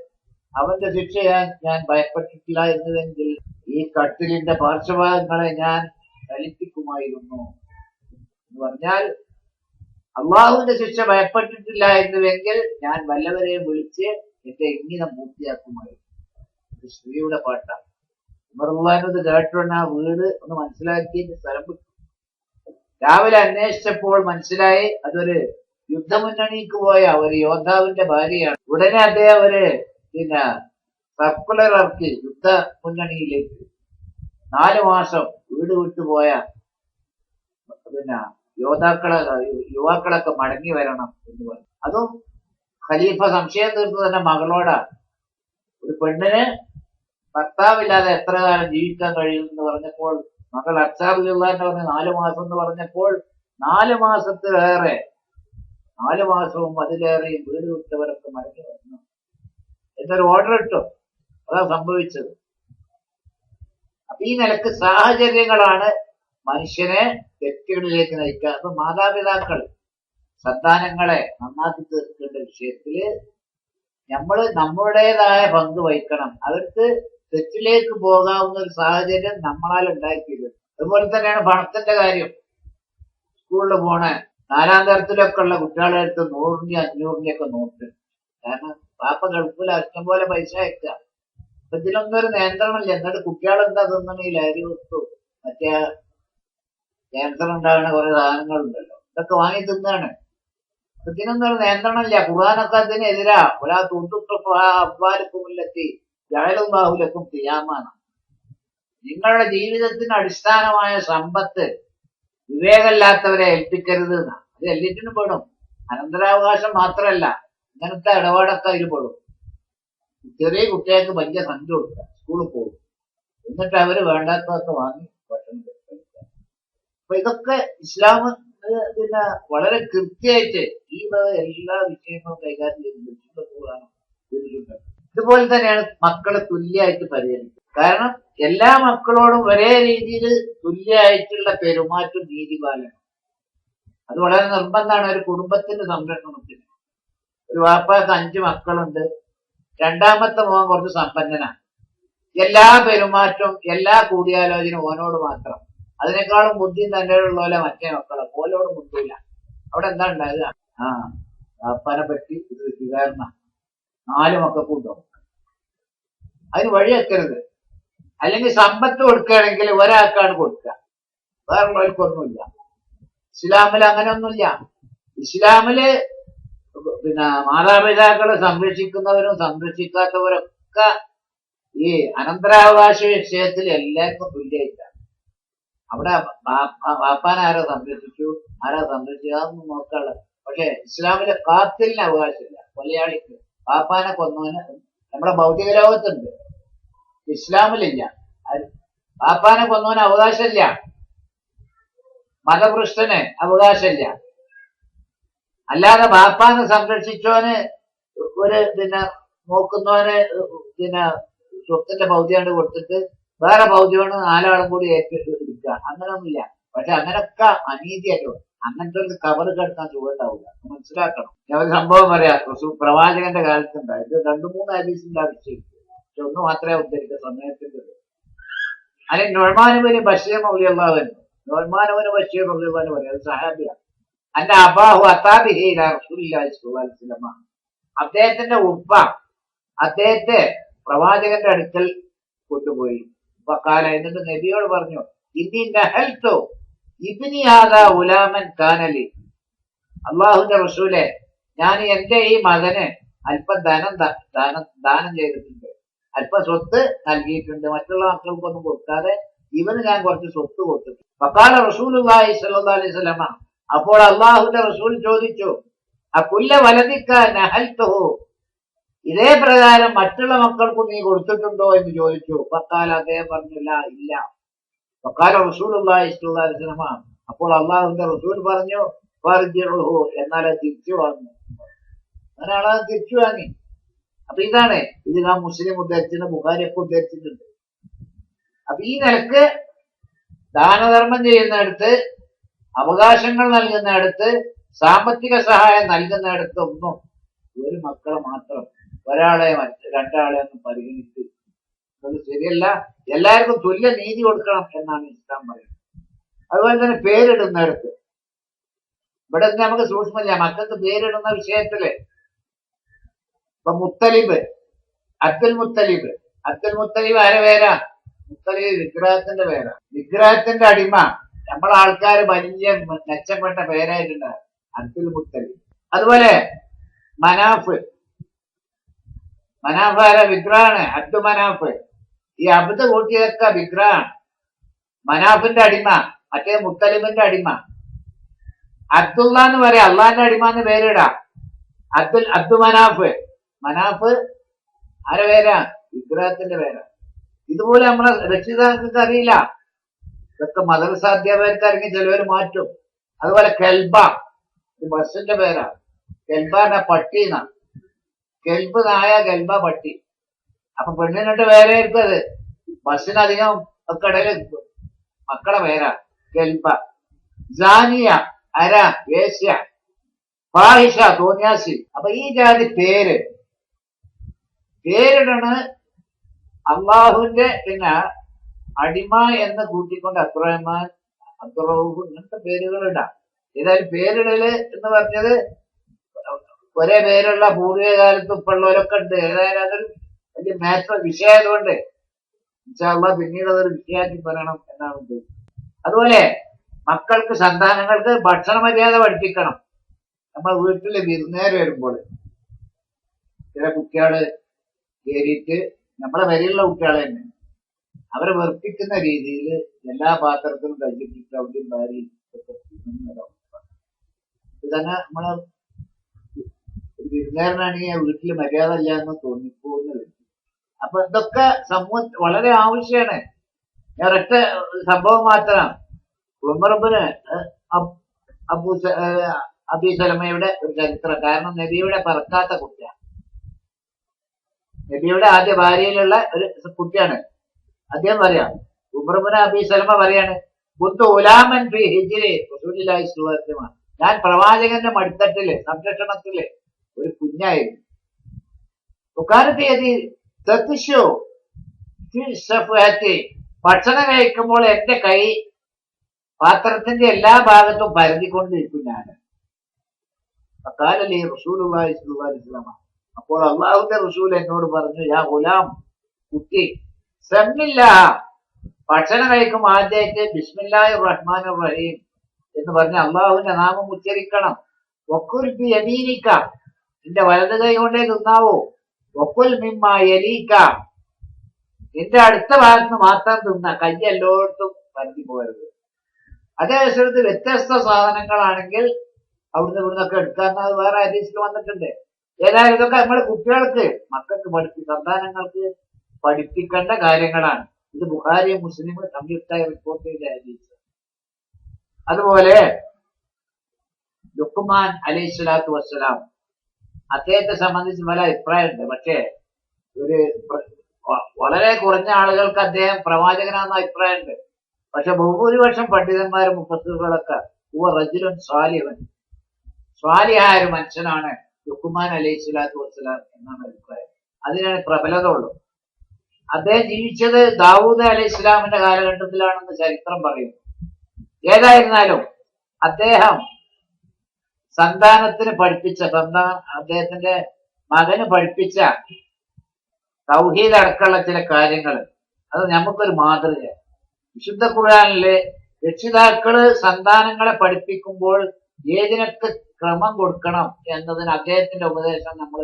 അവന്റെ ശിക്ഷയെ ഞാൻ ഭയപ്പെട്ടിട്ടില്ല എന്നുവെങ്കിൽ ഈ കട്ടിലിന്റെ പാർശ്വഭാഗങ്ങളെ ഞാൻ ചലിപ്പിക്കുമായിരുന്നു എന്ന് പറഞ്ഞാൽ, അള്ളാഹുവിന്റെ ശിക്ഷ ഭയപ്പെട്ടിട്ടില്ല എന്നുവെങ്കിൽ ഞാൻ വല്ലവരെയും വിളിച്ച് എന്റെ ഇംഗിതം പൂർത്തിയാക്കുമായിരുന്നു. ഒരു സ്ത്രീയുടെ പാട്ടാണ്. ഉമറുള്ളാഹിനത് കേട്ടോണ്ട് ആ വീട് ഒന്ന് മനസ്സിലാക്കിയ സ്ഥലം വിട്ടു. രാവിലെ അന്വേഷിച്ചപ്പോൾ മനസ്സിലായി അതൊരു യുദ്ധമുന്നണിക്ക് പോയ ഒരു യോദ്ധാവിന്റെ ഭാര്യയാണ്. ഉടനെ അദ്ദേഹം പിന്നെ സർക്കുലർ ഇറക്കി യുദ്ധ മുന്നണിയിലേക്ക് 4 മാസം വീട് വിട്ടുപോയ പിന്നെ യുവാക്കളൊക്കെ മടങ്ങി വരണം എന്ന് പറഞ്ഞു. അതും ഖലീഫ സംശയം തീർത്ത് തന്നെ മകളോടാ. ഒരു പെണ്ണിന് ഭർത്താവില്ലാതെ എത്ര കാലം ജീവിക്കാൻ കഴിയും എന്ന് പറഞ്ഞപ്പോൾ മകൾ അച്ചാറിലുള്ളതെന്ന് പറഞ്ഞ 4 മാസം എന്ന് പറഞ്ഞപ്പോൾ 4 മാസത്തിലേറെ 4 മാസവും അതിലേറെയും വീട് വിട്ടവരൊക്കെ മടങ്ങി വന്നു എന്നൊരു ഓർഡർ ഇട്ടു. അതാ സംഭവിച്ചത്. അപ്പൊ ഈ നിലക്ക് സാഹചര്യങ്ങളാണ് മനുഷ്യനെ തെറ്റുകളിലേക്ക് നയിക്കുക. അപ്പൊ മാതാപിതാക്കൾ സന്താനങ്ങളെ നന്നാക്കി തീർക്കേണ്ട വിഷയത്തില് നമ്മൾ നമ്മുടേതായ പങ്ക് വഹിക്കണം. അവർക്ക് തെറ്റിലേക്ക് പോകാവുന്ന ഒരു സാഹചര്യം നമ്മളാൽ ഉണ്ടാക്കിയത്. അതുപോലെ തന്നെയാണ് പണത്തിന്റെ കാര്യം. സ്കൂളിൽ പോണ 4ാം തരത്തിലൊക്കെ ഉള്ള കുട്ടികളുടെ അടുത്ത് 100-ന്റെ 500-ന്റെ ഒക്കെ നോട്ട്. കാരണം പാപ്പ ഗൾഫിൽ അഷ്ടം പോലെ പൈസ അയക്കുക. അപ്പൊ ഇതിനൊന്നും ഒരു നിയന്ത്രണമില്ല. എന്നിട്ട് കുട്ടികൾ എന്താ തിന്നണ ഈ ലഹരി വസ്തു, മറ്റേ ക്യാൻസർ ഉണ്ടാകുന്ന കുറെ സാധനങ്ങളുണ്ടല്ലോ, ഇതൊക്കെ വാങ്ങി തിന്നാണ്. ഇതിനൊന്നും ഒരു നിയന്ത്രണമില്ല. ഖുർആനൊക്കെ അതിനെതിരാ. ഒരാ തുണ്ടുക്കുമില്ലെത്തി ജഅലല്ലാഹുലക്കും ഖിയാമാണ്. നിങ്ങളുടെ ജീവിതത്തിന് അടിസ്ഥാനമായ സമ്പത്ത് വിവേകമില്ലാത്തവരെ ഏൽപ്പിക്കരുത് എന്നാ. അത് എല്ലാറ്റിനും പെടും. അനന്തരാവകാശം മാത്രമല്ല, ഇങ്ങനത്തെ ഇടപാടൊക്കെ അതിൽ പെടും. ചെറിയ കുട്ടികൾക്ക് വലിയ സംഖ്യ കൊടുക്കുക, സ്കൂളിൽ പോകും, എന്നിട്ട് അവര് വേണ്ടാത്തതൊക്കെ വാങ്ങി ഭക്ഷണം കഴിക്കുക. അപ്പൊ ഇതൊക്കെ ഇസ്ലാം പിന്നെ വളരെ കൃത്യമായിട്ട് ഈ എല്ലാ വിഷയങ്ങളും കൈകാര്യം ചെയ്തിട്ടുണ്ട്. ഇതുപോലെ തന്നെയാണ് മക്കളെ തുല്യമായിട്ട് പരിഗണിക്കുക. കാരണം എല്ലാ മക്കളോടും ഒരേ രീതിയിൽ തുല്യമായിട്ടുള്ള പെരുമാറ്റം നീതിപാലനം അത് വളരെ നിർബന്ധമാണ് ഒരു കുടുംബത്തിന്റെ സംരക്ഷണത്തിന്. ഒരു വാപ്പാക്ക് 5 മക്കളുണ്ട്. 2ാമത്തെ മോൻ കുറച്ച് സമ്പന്നനാണ്. എല്ലാ പെരുമാറ്റവും എല്ലാ കൂടിയാലോചനയും ഓനോട് മാത്രം. അതിനേക്കാളും ബുദ്ധിയും തന്റെ ഉള്ള മറ്റേ മക്കളെ ഓലോട് മുട്ടില്ല. അവിടെ എന്താ ഉണ്ടാകുക? വാപ്പാനെ പറ്റി ഇത് വികാരണ 4 മക്കൾക്കുണ്ടാവും. അതിന് വഴി വെക്കരുത്. അല്ലെങ്കിൽ സമ്പത്ത് കൊടുക്കുകയാണെങ്കിൽ ഒരാൾക്കാണ് കൊടുക്കുക, വേറുള്ളവർക്കൊന്നുമില്ല. ഇസ്ലാമിൽ അങ്ങനെയൊന്നുമില്ല. ഇസ്ലാമില് പിന്നെ മാതാപിതാക്കളെ സംരക്ഷിക്കുന്നവരും സംരക്ഷിക്കാത്തവരൊക്കെ ഈ അനന്തരാവകാശ വിഷയത്തിൽ എല്ലാവർക്കും തുല്യമായിട്ടാണ്. അവിടെ വാപ്പാനെ ആരാ സംരക്ഷിച്ചു, ആരാ സംരക്ഷിക്കാതൊന്നും നോക്കാനുള്ള. പക്ഷെ ഇസ്ലാമിലെ കാത്തിലിന് അവകാശമില്ല. കൊലയാളിക്ക് വാപ്പാനെ കൊന്നവന് നമ്മുടെ ഭൗതിക ലോകത്തുണ്ട്, ഇസ്ലാമിലില്ല. വാപ്പാനെ കൊന്നവന് അവകാശമില്ല, മതപൃഷ്ഠന് അവകാശമില്ല. അല്ലാതെ വാപ്പാനെ സംരക്ഷിച്ചവന് പിന്നെ നോക്കുന്നവന് പിന്നെ സ്വത്തിന്റെ ഭൗതികമാണ് കൊടുത്തിട്ട് വേറെ ഭൗതികമാണ് 4 ആളും കൂടി ഏറ്റെടുക്കുക, അങ്ങനെയൊന്നുമില്ല. പക്ഷെ അങ്ങനൊക്കെ അനീതിയായിട്ടോ. അങ്ങനത്തെ ഒരു കവറ് കിടക്കാൻ സുഖമുണ്ടാവില്ല. മനസ്സിലാക്കണം. ഞാൻ ഒരു സംഭവം പറയാം. പ്രവാചകന്റെ കാലത്തുണ്ടായി. ഇത് 2-3 ഹദീസിന്റെ ആവശ്യം, പക്ഷെ ഒന്ന് മാത്രമേ ഉദ്ധരിക്കുക സമയത്തിന്റെ. അതിന് നൊഴ്മാനുവിന് ബഷീർ റളിയല്ലാഹു നൊഴ്മാനുവിന് ബഷീർ റളിയല്ലാഹു പറയാം, സഹാബിയാണ്. എന്റെ അബാഹു അതാബിഹി റസൂലുള്ളാഹി സ്വല്ലല്ലാഹു അലൈഹി വസല്ലം. അദ്ദേഹത്തിന്റെ ഉപ്പ അദ്ദേഹത്തെ പ്രവാചകന്റെ അടുക്കൽ കൊണ്ടുപോയി. വഖാല, എന്നിട്ട് നബിയോട് പറഞ്ഞു, ഇതിന്റെ ഹെൽത്തോ ഇബ്നി ഹാദാ ഉലാമൻ കാനലി. അള്ളാഹുവിന്റെ റസൂലെ, ഞാൻ എന്റെ ഈ മകന് അല്പം ദാനം ചെയ്തിട്ടുണ്ട്, അല്പം സ്വത്ത് നൽകിയിട്ടുണ്ട്. മറ്റുള്ള മക്കൾക്കൊന്നും കൊടുക്കാതെ ഇവന് ഞാൻ കുറച്ച് സ്വത്ത് കൊടുത്തിട്ടുണ്ട്. വഖാല റസൂലുള്ളാഹി സ്വല്ലല്ലാഹു അലൈഹി വസല്ലം. അപ്പോൾ അള്ളാഹുവിന്റെ റസൂൽ ചോദിച്ചു, അകുല്ല വലദിക നഹൽതുഹു, ഇതേ പ്രകാരം മറ്റുള്ള മക്കൾക്കും നീ കൊടുത്തിട്ടുണ്ടോ എന്ന് ചോദിച്ചു. ഫഖാല, അദ്ദേഹം പറഞ്ഞില്ല, ഇല്ല. ഫഖാല റസൂലുള്ളാഹി സ്വല്ലല്ലാഹു അലൈഹി വസല്ലം, അപ്പോൾ അള്ളാഹുവിന്റെ റസൂൽ പറഞ്ഞു, ഫർജിഉഹു, എന്നാൽ അത് തിരിച്ചു വാങ്ങും. അങ്ങനെയാണ് അത് തിരിച്ചു വാങ്ങി. അപ്പൊ ഇതാണ് ഇത് നാം മുസ്ലിം ഉദ്ധരിച്ചിട്ടുണ്ട്, ബുഖാരിയൊക്കെ ഉദ്ധരിച്ചിട്ടുണ്ട്. അപ്പൊ ഈ നിലക്ക് ദാനധർമ്മം ചെയ്യുന്നിടത്ത്, അവകാശങ്ങൾ നൽകുന്നിടത്ത്, സാമ്പത്തിക സഹായം നൽകുന്നിടത്ത് ഒന്നും ഒരു മക്കളെ മാത്രം, ഒരാളെ രണ്ടാളെ ഒന്നും പരിഗണിച്ച് അത് ശരിയല്ല. എല്ലാവർക്കും തുല്യ നീതി കൊടുക്കണം എന്നാണ് ഇസ്ലാം പറയുന്നത്. അതുപോലെ തന്നെ പേരിടുന്നിടത്ത്, ഇവിടെ നമുക്ക് സൂക്ഷ്മല്ല, മക്കൾക്ക് പേരിടുന്ന വിഷയത്തില് ഇപ്പൊ മുത്തലിബ്, അബ്ദുൽ മുത്തലിബ്. അബ്ദുൽ മുത്തലിബ് ആരെ പേരാ? മുത്തലിബ് വിഗ്രഹത്തിന്റെ പേരാ. വിഗ്രഹത്തിന്റെ അടിമ. നമ്മളെ ആൾക്കാർ വലിയ മെച്ചപ്പെട്ട പേരായിട്ടുണ്ട് അബ്ദുൽ മുത്തലിബ്. അതുപോലെ മനാഫ്. മനാഫ് ആരാ? വിഗ്രഹാണ്. അബ്ദു മനാഫ്. ഈ അബ്ദ് കൂട്ടിയതൊക്കെ വിഗ്രഹാണ്. മനാഫിന്റെ അടിമ, മറ്റേ മുത്തലിബിന്റെ അടിമ. അബ്ദുള്ള എന്ന് പറയാം, അള്ളാന്റെ അടിമ എന്ന് പേരിടാം. അബ്ദു മനാഫ്. മനാഫ് ആരെ പേരാ? വിഗ്രഹത്തിന്റെ പേരാ. ഇതുപോലെ നമ്മളെ രക്ഷിതാക്കൾക്ക് അറിയില്ല. ഇതൊക്കെ മദ്രസ അധ്യാപകർക്ക് അറിഞ്ഞ് ചിലവർ മാറ്റും. അതുപോലെ കെൽബ, ബസ്സിന്റെ പേരാ. കെൽബാന്റെ പട്ടി എന്നാ. കെൽബ് നായ, കെൽബ പട്ടി. അപ്പൊ പെണ്ണിനിട്ട് പേരായിരിക്കും അത്. ബസ്സിനധികം ഒക്കെ ഇടയിൽ മക്കളെ പേരാ കെൽബ. ജാനിയ, അര, വേശ്യ. ഫാഹിഷ, തോന്യാസി. അപ്പൊ ഈ ജാതി പേരിടണ് അള്ളാഹുവിന്റെ. പിന്നെ അടിമ എന്ന് കൂട്ടിക്കൊണ്ട് അബ്ദുറഹ്മാൻ, അബ്ദുറഹൂബ്, ഇങ്ങനത്തെ പേരുകൾ ഇടാം. ഏതായാലും പേരിടല് എന്ന് പറഞ്ഞത് ഒരേ പേരുള്ള പൂർവിക കാലത്ത് ഇപ്പുള്ളവരൊക്കെ ഉണ്ട്. ഏതായാലും അതൊരു വലിയ മാറ്റർ വിഷയമായതുകൊണ്ട് ഇൻഷാല്ലാഹ് പിന്നീട് അതൊരു വിഷയമാക്കി പറയണം എന്നാണ് ഉദ്ദേശിച്ചത്. അതുപോലെ മക്കൾക്ക്, സന്താനങ്ങൾക്ക് ഭക്ഷണ മര്യാദ പഠിപ്പിക്കണം. നമ്മൾ വീട്ടില് വിരുന്നേര് വരുമ്പോൾ ചില കുട്ടികള് കയറിയിട്ട്, നമ്മളെ വരെയുള്ള കുട്ടികളെ തന്നെ അവരെ വെറുപ്പിക്കുന്ന രീതിയിൽ എല്ലാ പാത്രത്തിലും കഴിച്ചിട്ട് അവിടെയും ഭാര്യയും ഇത് തന്നെ നമ്മളെ വിരുന്നേരനാണെങ്കിൽ വീട്ടിൽ മര്യാദ ഇല്ല എന്ന് തോന്നിപ്പോകുന്നത്. അപ്പൊ ഇതൊക്കെ സമൂഹത്തിൽ വളരെ ആവശ്യമാണ്. ഞാൻ ഒരൊറ്റ സംഭവം മാത്രം. ഉമർബിന് അബൂ സലമയുടെ ഒരു ചരിത്രം. കാരണം നബിയുടെ പറക്കാത്ത കുട്ടിയാണ്. നബിയുടെ ആദ്യ ഭാര്യയിലുള്ള ഒരു കുട്ടിയാണ്. അദ്ദേഹം പറയാം, ഉമർബിന് അബീ സലമ പറയാണ്, ഞാൻ പ്രവാചകന്റെ മടിത്തട്ടില്, സംരക്ഷണത്തില് ഒരു കുഞ്ഞായിരുന്നു. ഭക്ഷണം കഴിക്കുമ്പോൾ എന്റെ കൈ പാത്രത്തിന്റെ എല്ലാ ഭാഗത്തും പരതിക്കൊണ്ടിരിക്കും ഞാൻ. അക്കാലല്ലേ റസൂലുള്ളാഹി സ്വല്ലല്ലാഹു അലൈഹി വസല്ലം, അപ്പോൾ അള്ളാഹുവിന്റെ റസൂൽ എന്നോട് പറഞ്ഞു, യാ ഗുലാം, കുട്ടി, സമ്മില്ല, ഭക്ഷണം കഴിക്കും ആദ്യമായിട്ട് ബിസ്മില്ലാഹിർ റഹ്മാനിർ റഹീം എന്ന് പറഞ്ഞ് അള്ളാഹുവിന്റെ നാമം ഉച്ചരിക്കണം. വക്കുൽ ബി യമീനിക, നിന്റെ വലത് കൈ കൊണ്ടേ തിന്നാവൂ. വക്കുൽ മിമ്മാ യലീക, നിന്റെ അടുത്ത ഭാഗത്ത് മാത്രം തിന്ന, കൈ എല്ലായിടത്തും പരത്തി പോകരുത്. അതേ സ്ഥലത്ത് വ്യത്യസ്ത സാധനങ്ങളാണെങ്കിൽ അവിടുന്ന് ഇവിടുന്നൊക്കെ എടുക്കാന്ന് അത് വേറെ ഹദീസിൽ വന്നിട്ടുണ്ട്. ഏതായാലും ഇതൊക്കെ നമ്മളെ കുട്ടികൾക്ക്, മക്കൾക്ക് സന്താനങ്ങൾക്ക് പഠിപ്പിക്കേണ്ട കാര്യങ്ങളാണ്. ഇത് ബുഖാരിയും മുസ്ലിമും സംയുക്തമായി റിപ്പോർട്ട് ചെയ്ത ഹദീസ്. അതുപോലെ ലുഖ്മാൻ അലൈഹി സ്വലാത്തു വസ്സലാം, അദ്ദേഹത്തെ സംബന്ധിച്ച് പല അഭിപ്രായമുണ്ട്. പക്ഷേ ഒരു വളരെ കുറഞ്ഞ ആളുകൾക്ക് അദ്ദേഹം പ്രവാചകനാണെന്ന അഭിപ്രായമുണ്ട്. പക്ഷെ ബഹുഭൂരിപക്ഷം പണ്ഡിതന്മാരും മുഫസ്സിറുകളൊക്കെ റജുലുൻ സ്വാലിഹൻ, സ്വാലിഹായ ഒരു മനുഷ്യനാണ് ലുഖ്മാൻ അലൈഹി സ്വലാത്തു വസ്സലാം എന്നാണ് അഭിപ്രായം. അതിനാണ് പ്രബലത ഉള്ളൂ. അദ്ദേഹം ജീവിച്ചത് ദാവൂദ് അലൈഹി ഇസ്ലാമിന്റെ കാലഘട്ടത്തിലാണെന്ന് ചരിത്രം പറയുന്നു. ഏതായിരുന്നാലും അദ്ദേഹം സന്താനത്തിന് പഠിപ്പിച്ച, അദ്ദേഹത്തിന്റെ മകന് പഠിപ്പിച്ച തൗഹീദ് അടക്കമുള്ള ചില കാര്യങ്ങൾ, അത് നമുക്കൊരു മാതൃക. വിശുദ്ധ ഖുർആനിലെ രക്ഷിതാക്കള് സന്താനങ്ങളെ പഠിപ്പിക്കുമ്പോൾ ഏതിനൊക്കെ ക്രമം കൊടുക്കണം എന്നതിന് അദ്ദേഹത്തിന്റെ ഉപദേശം നമ്മൾ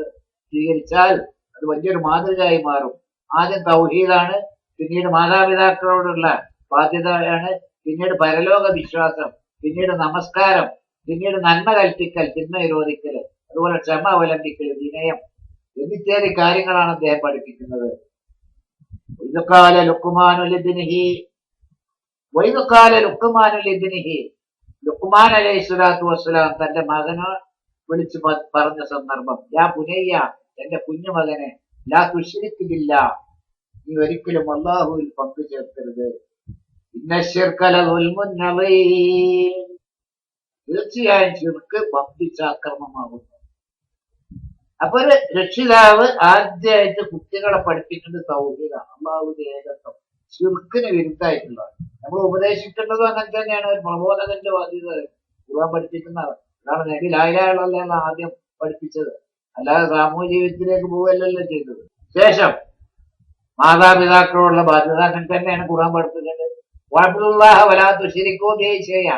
സ്വീകരിച്ചാൽ അത് വലിയൊരു മാതൃകയായി മാറും. ആദ്യം തൗഹീദാണ്, പിന്നീട് മാതാപിതാക്കളോടുള്ള ബാധ്യതയാണ്, പിന്നീട് പരലോക വിശ്വാസം, പിന്നീട് നമസ്കാരം, പിന്നീട് നന്മ കൽപ്പിക്കൽ, തിന്മ വിരോധിക്കൽ, അതുപോലെ ക്ഷമ അവലംബിക്കൽ, വിനയം. എന്നിത്തേറി കാര്യങ്ങളാണ് അദ്ദേഹം പഠിപ്പിക്കുന്നത്. വൈദുകാല ലുക്മാനുലിബ്നിഹി ലുക്മാൻ അലൈഹി സ്വലാത്തു വസ്സലാം തന്റെ മകനെ വിളിച്ചു പറഞ്ഞ സന്ദർഭം, യാ പുനയ്യ, എന്റെ കുഞ്ഞുമകനെ, ലാ തുശ്രിക് ബില്ലാഹ്, നീ ഒരിക്കലും അല്ലാഹുവിൽ പങ്കു ചേർക്കരുത്. ഇന്ന ശിർക ലദുൽമുൻ അളീം, തീർച്ചയായും ശിർക്ക് വമ്പിച്ച അക്രമമാകുന്നു. അപ്പൊ ഒരു രക്ഷിതാവ് ആദ്യമായിട്ട് കുട്ടികളെ പഠിപ്പിക്കുന്നത് തൗഹീദാണ്, അല്ലാഹുവിന്റെ ഏകത്വം, ശിർക്കിന് വിരുദ്ധമായിട്ടുള്ളതാണ്. നമ്മൾ ഉപദേശിക്കേണ്ടതും അങ്ങനെ തന്നെയാണ്. ഒരു പ്രബോധകന്റെ ബാധ്യത ഖുർആൻ പഠിപ്പിക്കുന്ന അതാണ്. നബി ലാ ഇലാഹ ഇല്ലല്ലാഹ് ആദ്യം പഠിപ്പിച്ചത്, അല്ലാതെ സാമൂഹ്യ ജീവിതത്തിലേക്ക് പോവല്ലല്ലോ ചെയ്തത്. ശേഷം മാതാപിതാക്കളോടുള്ള ബാധ്യത അങ്ങനെ തന്നെയാണ് ഖുർആൻ പഠിപ്പിക്കേണ്ടത്. വഅബ്ദുല്ലാഹ വലാ തുശ്രികൂ ബിഹി ഷൈഅ,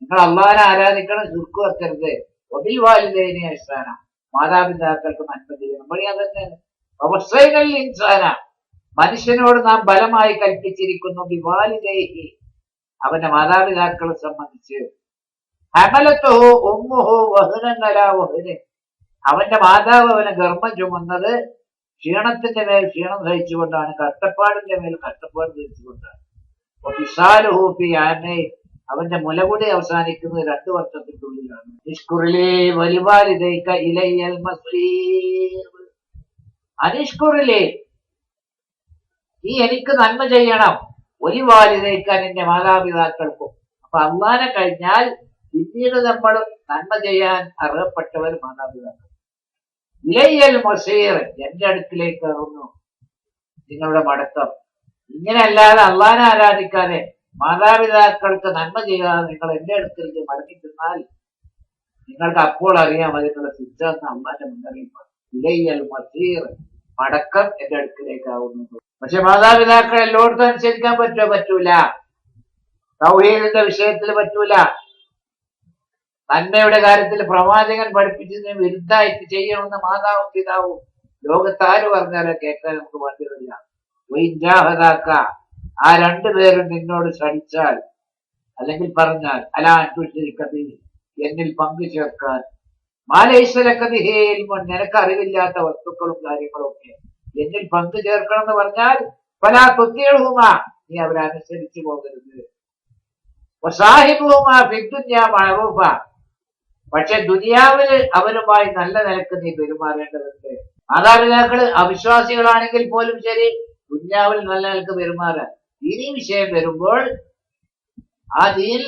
നിങ്ങൾ അള്ളാഹിനെ ആരാധിക്കണം, ശിർക്ക് വെക്കരുത്. വബിൽ വാലിദൈനി ഇഹ്സാന, മാതാപിതാക്കൾക്ക് നന്മ ചെയ്യണം. പണി അതന്നെയാണ്. വവസ്സൈനൽ ഇൻസാന, മനുഷ്യനോട് നാം ബലമായി കൽപ്പിച്ചിരിക്കുന്നു, ബിവാലിദൈഹി, അവന്റെ മാതാപിതാക്കളെ സംബന്ധിച്ച്. ഹമലത്തുഹു ഉമ്മുഹു വഹ്നൻ അലാ വഹ്നിൻ, അവന്റെ മാതാവ് അവനെ ഗർഭം ചുമന്നത് ക്ഷീണത്തിന്റെ മേൽ ക്ഷീണം സഹിച്ചുകൊണ്ടാണ്, കഷ്ടപ്പാടിന്റെ മേൽ കഷ്ടപ്പാട് സഹിച്ചുകൊണ്ടാണ്. ഫിസാലുഹു ഫീ ആമൈൻ, അവന്റെ മുലകുടി അവസാനിക്കുന്നത് 2 വർഷത്തിനുള്ളിലാണ്. നിഷ്കുറിലി വലിവാലിദൈക ഇലയ്യൽ മസീർ, അനിഷ്കുറിലി, നീ എനിക്ക് നന്മ ചെയ്യണം, വലിവാലിദൈക, നിന്റെ മാതാപിതാക്കൾക്കും. അപ്പൊ അള്ളാനെ കഴിഞ്ഞാൽ പിന്നീട് നമ്മൾ നന്മ ചെയ്യാൻ അർഹപ്പെട്ടവർ മാതാപിതാക്കൾ. ഇലയ്യൽ മസീർ, എന്റെ അടുക്കിലേക്കാകുന്നു നിങ്ങളുടെ മടക്കം. ഇങ്ങനെ അല്ലാതെ അള്ളാനെ ആരാധിക്കാതെ മാതാപിതാക്കൾക്ക് നന്മ ചെയ്യാതെ നിങ്ങൾ എന്റെ അടുത്തേക്ക് മടങ്ങിച്ചെന്നാൽ നിങ്ങൾക്ക് അപ്പോൾ അറിയാം അതിനുള്ള ശിക്ഷ എന്ന് അള്ളാന്റെ മുന്നറിയിപ്പാണ്. ഇലയ്യൽ മസീർ, മടക്കം എന്റെ അടുക്കിലേക്കാവുന്നു. പക്ഷെ മാതാപിതാക്കൾ എല്ലായിടത്തും അനുസരിക്കാൻ പറ്റൂല. തൗഹീദിന്റെ വിഷയത്തിൽ പറ്റൂല. നന്മയുടെ കാര്യത്തിൽ പ്രവാചകൻ പഠിപ്പിച്ചതിന് വിരുദ്ധമായിട്ട് ചെയ്യണമെന്ന് മാതാവും പിതാവും ലോകത്താര് പറഞ്ഞാലോ കേൾക്കാൻ നമുക്ക് മതിയില്ല. വൈജാഹദാക്ക, ആ 2 പേരും നിന്നോട് ശ്രമിച്ചാൽ, അല്ലെങ്കിൽ പറഞ്ഞാൽ, അലാ തുശ്രികബി, എന്നിൽ പങ്കു ചേർക്കാൻ, മാലൈസലക ബിഹി ഇൽമുൻ, നിനക്ക് അറിവില്ലാത്ത വസ്തുക്കളും കാര്യങ്ങളും ഒക്കെ എന്നിൽ പങ്കു ചേർക്കണം എന്ന് പറഞ്ഞാൽ, ഫലാ തുതിഉഹുമാ, നീ അവരെ അനുസരിച്ചു പോകരുത്. വസാഹിബുഹുമാ ഫിദ്ദുനിയാ മഅറൂഫ, പക്ഷെ ദുനിയാവില് അവരുമായി നല്ല നിലക്ക് നീ പെരുമാറേണ്ടതുണ്ട്. മാതാപിതാക്കള് അവിശ്വാസികളാണെങ്കിൽ പോലും ശരി, ദുനിയാവിൽ നല്ല നിലക്ക് പെരുമാറാൻ. ദീനീ വിഷയം വരുമ്പോൾ ആ ദീൻ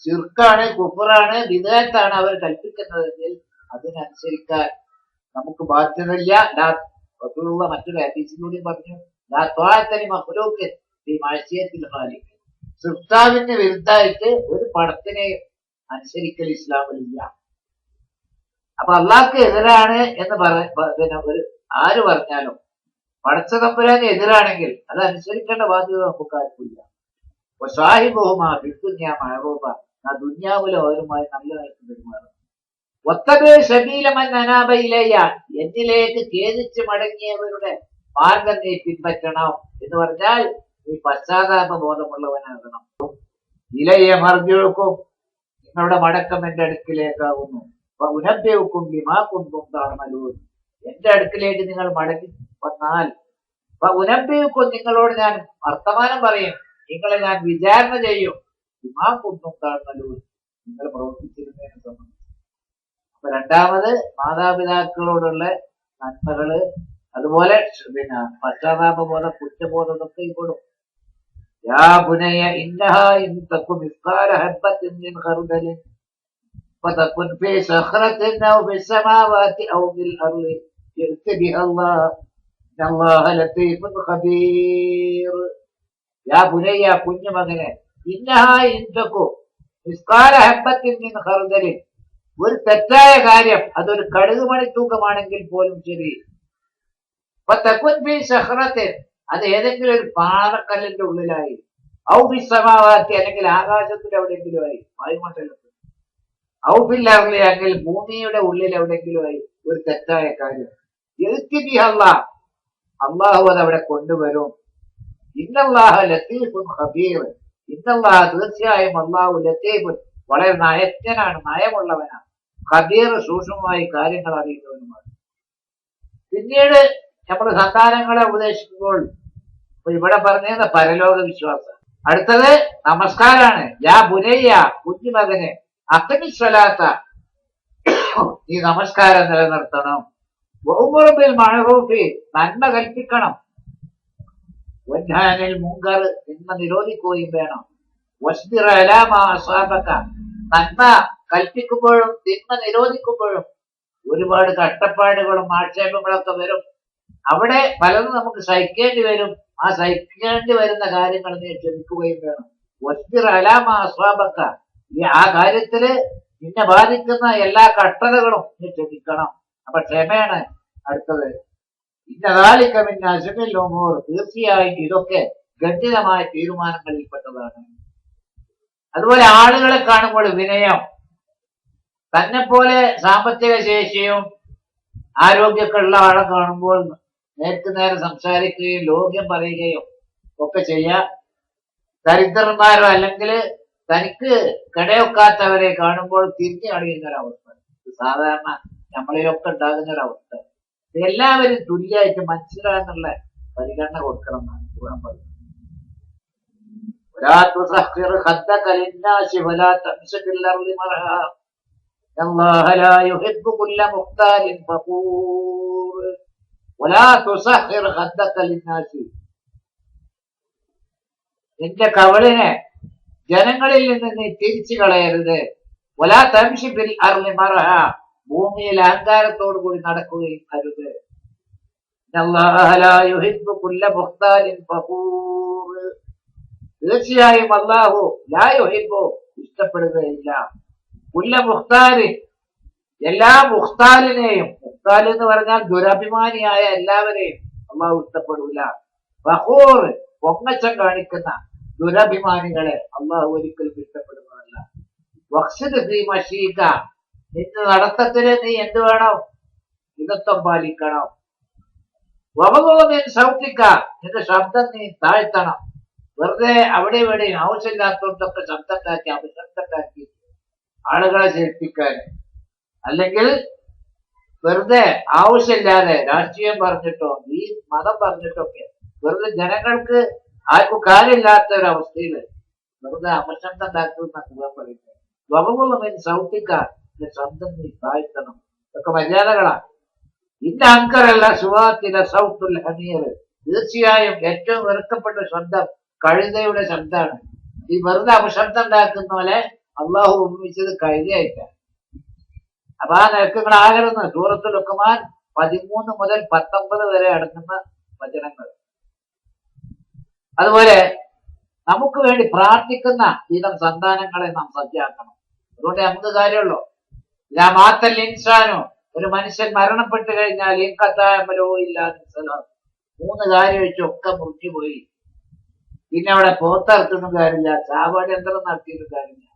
ശിർക്കാണ്, കുഫറാണ്, ബിദ്അത്താണ് അവർ കൽപ്പിക്കുന്നതെങ്കിൽ അതിനനുസരിക്കാൻ നമുക്ക് ബാധ്യതയില്ല. റസൂലുള്ള മറ്റൊരു ഹദീസിലൂടെ പറഞ്ഞു, ലാ ത്വാഅത ലിമഖ്ലൂഖിൻ ഫീ മഅസിയത്തിൽ ഖാലിഖ്, സൃഷ്ടാവിന് വിരുദ്ധമായിട്ട് ഒരു പടത്തിനെയും അനുസരിക്കൽ ഇസ്ലാമിലില്ല. അപ്പൊ അള്ളാഹ്ക്ക് എതിരാണ് എന്ന് ആര് പറഞ്ഞാലും പടച്ച തമ്പുരാന് എതിരാണെങ്കിൽ അത് അനുസരിക്കേണ്ട ബാധ്യത നമുക്ക് ആർക്കില്ല. സാഹിബുഹുമാ ഫിദ്ദുനിയാ മഅറൂഫ, ആ ദുനിയാവിലെ അവരുമായി നല്ല നിലക്ക് പെരുമാറും. വത്തബിഉ സബീല മൻ അനാബ ഇലയ്യ, എന്നിലേക്ക് ഖേദിച്ച് മടങ്ങിയവരുടെ മാർഗം നീ പിൻപറ്റണം എന്ന് പറഞ്ഞാൽ നീ പശ്ചാത്താപ ബോധമുള്ളവനാകണം. ഇലയ്യ മർജിഉക്കും, നിങ്ങളുടെ മടക്കം എന്റെ അടുക്കിലേക്കാകുന്നു. ഉനബ്ബിഉക്കും ബിമാ കുന്തും തഅമലൂൻ, എന്റെ അടുക്കിലേക്ക് നിങ്ങൾ മടങ്ങി വന്നാൽ, ഉനബ്ബിഉക്കും, നിങ്ങളോട് ഞാൻ വർത്തമാനം പറയും, നിങ്ങളെ ഞാൻ വിചാരണ ചെയ്യും, ബിമാ കുന്തും തഅമലൂൻ, നിങ്ങൾ പ്രവർത്തിച്ചിരുന്നതിനെ സംബന്ധിച്ച്. അപ്പൊ രണ്ടാമത് മാതാപിതാക്കളോടുള്ള നന്മകള്, അതുപോലെ പശ്ചാത്താപ ബോധം, കുറ്റബോധം ഒക്കെ ഇപ്പോഴും. യാ ബുനയ്യ ഇന്നഹാ ഇൻ തകു മിസ്ഖാല ഹബ്ബത്തിൻ മിൻ ഖർദലിൻ ഫതകുൻ ഫീ സഖറത്തിൻ ഔ ഫിസ് സമാവാതി ഔ ഫിൽ അർളി യഅതി ബിഹാ അല്ലാഹ് ഇന്നല്ലാഹ ലതീഫുൻ ഖബീർ. യാ ബുനയ്യ, കുഞ്ഞുമകനെ, ഇന്നഹാ ഇൻ തകു മിസ്ഖാല ഹബ്ബത്തിൻ മിൻ ഖർദലിൻ, ഒരു തെറ്റായ കാര്യം അതൊരു കടുക് മണി തൂക്കമാണെങ്കിൽ പോലും ശരി, ഫതകുൻ ഫീ സഖറത്തിൻ, അത് ഏതെങ്കിലും ഒരു പാറക്കല്ലിന്റെ ഉള്ളിലായി, ഔ ഫിസ് സമാവാതി, അല്ലെങ്കിൽ ആകാശത്തിന്റെ എവിടെയെങ്കിലും ആയി, വായുമണ്ഡലത്തിൽ, ഔ ഫിൽ അർളി, അല്ലെങ്കിൽ ഭൂമിയുടെ ഉള്ളിൽ എവിടെയെങ്കിലും ആയി ഒരു തെറ്റായ കാര്യം, യഅതി ബിഹാ അല്ലാഹ്, അല്ലാഹു അത് അവിടെ കൊണ്ടുവരും. ഇന്നല്ലാഹ ലതീഫുൻ ഖബീർ, ഇന്നല്ലാഹ, തീർച്ചയായും അല്ലാഹു ലതീഫുൻ, വളരെ നയജ്ഞനാണ്, നയമുള്ളവനാണ്, ഖബീർ, സൂക്ഷ്മമായി കാര്യങ്ങൾ അറിയുന്നവനുമാണ്. പിന്നീട് നമ്മൾ സന്താനങ്ങളെ ഉപദേശിക്കുമ്പോൾ ഇപ്പൊ ഇവിടെ പറഞ്ഞത് പരലോക വിശ്വാസം. അടുത്തത് നമസ്കാരാണ്. യാ ബുനയ്യ, കുഞ്ഞുമകനെ, അഖിമിസ്സലാത്ത, ഈ നമസ്കാരം നിലനിർത്തണം. വഉമുറുബിൽ മഅറൂഫി, നന്മ കൽപ്പിക്കണം. വൻഹാനിൽ മുങ്കർ, തിന്മ നിരോധിക്കുകയും വേണം. വസ്ബിർ അലാ മാ അസാബക, നന്മ കൽപ്പിക്കുമ്പോഴും തിന്മ നിരോധിക്കുമ്പോഴും ഒരുപാട് കഷ്ടപ്പാടുകളും ആക്ഷേപങ്ങളൊക്കെ വരും. അവിടെ പലതും നമുക്ക് സഹിക്കേണ്ടി വരും. ആ സഹിക്കേണ്ടി വരുന്ന കാര്യങ്ങൾ നീ ക്ഷമിക്കുകയും വേണം. വസ്ബിർ അലാ മാ അസാബക, ആ കാര്യത്തില് നിന്നെ ബാധിക്കുന്ന എല്ലാ കഷ്ടതകളും നീ ക്ഷമിക്കണം. അപ്പൊ ക്ഷമയാണ് അടുത്തത്. ഇന്നതാലിക്ക മിൻ അസ്മിൽ ഉമൂർ, തീർച്ചയായും ഇതൊക്കെ ഗണ്യമായ തീരുമാനങ്ങളിൽപ്പെട്ടതാണ്. അതുപോലെ ആളുകളെ കാണുമ്പോൾ വിനയം. തന്നെ പോലെ സാമ്പത്തിക ശേഷിയും ആരോഗ്യമൊക്കെ ഉള്ള ആളെ കാണുമ്പോൾ നേർക്ക് നേരെ സംസാരിക്കുകയും ലോക്യം പറയുകയും ഒക്കെ ചെയ്യാം. ദരിദ്രന്മാരോ അല്ലെങ്കിൽ തനിക്ക് കിടയൊക്കാത്തവരെ കാണുമ്പോൾ തിരിഞ്ഞു കളയുന്ന ഒരവസ്ഥ സാധാരണ നമ്മളിലൊക്കെ ഉണ്ടാകുന്ന ഒരവസ്ഥ. എല്ലാവരും തുല്യമായിട്ട് മനുഷ്യരാന്നുള്ള പരിഗണന കൊടുക്കണം എന്നാണ് ഖുർആൻ പറയുന്നത്. ولا تصخر خدك للناس ولا تمش في الأرض مرحا الله لا يحب كل مختال فخور ولا تصخر خدك للناس, നിന്റെ കവളിനെ ജനങ്ങളിൽ നിന്ന് നീ തിരിച്ചു കളയരുത്. വലാ തംശി ഫിൽ അർളി മർഹ, ഭൂമിയിൽ അഹങ്കാരത്തോടു കൂടി നടക്കുകയും അരുത്. ഇന്നല്ലാഹ ലാ യുഹിബ്ബു കുല്ല മുഖ്താലിൻ ഫഖൂർ, തീർച്ചയായും അല്ലാഹു ലാ യുഹിബ്ബു, ഇഷ്ടപ്പെടുകയില്ല, കുല്ല മുഖ്താലിൻ, എല്ലാ മുഖ്താലിനെയും, മുഖ്താൽ എന്ന് പറഞ്ഞാൽ ദുരഭിമാനിയായ എല്ലാവരെയും അല്ലാഹു ഇഷ്ടപ്പെടില്ല. ഫഖൂർ, പൊങ്ങച്ചം കാണിക്കുന്ന ദുരഭിമാനികളെ അല്ലാഹു ഒരിക്കലും ഇഷ്ടപ്പെടുന്നതല്ല. വഖ്സിദ് ഫീ മശീക, നിന്റെ നടത്തത്തിന് നീ എന്ത് വേണം? മിതത്വം പാലിക്കണം. വഗ്ളുദ് മിൻ സൗതിക, നിന്റെ ശബ്ദം നീ താഴ്ത്തണം. വെറുതെ അവിടെ ഇവിടെയും ആവശ്യമില്ലാത്തതൊക്കെ ശബ്ദക്കാക്കി അപശബ്ദക്കാക്കി ആളുകളെ ശേഷിപ്പിക്കാൻ, അല്ലെങ്കിൽ വെറുതെ ആവശ്യമില്ലാതെ രാഷ്ട്രീയം പറഞ്ഞിട്ടോ ഈ മതം പറഞ്ഞിട്ടൊക്കെ വെറുതെ ജനങ്ങൾക്ക് ആർക്കും കാര്യമില്ലാത്ത ഒരവസ്ഥയിൽ വെറുതെ അപശബ്ദം ഉണ്ടാക്കുന്ന പറയുന്നത്. വഗ്ളുദ് മിൻ സൗതിക, ശബ്ദം നീ താഴ്ത്തണം. ഇതൊക്കെ മര്യാദകളാണ്. ഇന്ന അങ്കറല്ല സുവാത്തില സൗത്തുൽ ഹമീർ, തീർച്ചയായും ഏറ്റവും വെറുക്കപ്പെട്ട ശബ്ദം കഴുതയുടെ ശബ്ദമാണ്. ഈ വെറുതെ അപശബ്ദം ഉണ്ടാക്കുന്ന പോലെ അള്ളാഹു ഉപമിച്ചത് കഴുതയായിട്ടാണ്. അപ്പൊ ആ നിരക്കുകളാകരുന്ന് സൂറത്തുൽ ലുഖ്മാൻ 13 മുതൽ 19 വരെ അടങ്ങുന്ന വചനങ്ങൾ. അതുപോലെ നമുക്ക് വേണ്ടി പ്രാർത്ഥിക്കുന്ന ഇതം സന്താനങ്ങളെ നാം സജ്ജാക്കണം. അതുകൊണ്ട് നമുക്ക് കാര്യമുള്ളൂ. ഇതാ മാത്തൽ ഇൻസാനോ, ഒരു മനുഷ്യൻ മരണപ്പെട്ടു കഴിഞ്ഞാൽ ഇൻകത്തായമലോ ഇല്ലാതെ 3 കാര്യം വെച്ചൊക്കെ മുറിഞ്ഞുപോയി. പിന്നെ അവിടെ പോത്തർത്തുന്ന കാര്യമില്ല, ചാപാടി യന്ത്രം നടത്തിയിട്ട് കാര്യമില്ല.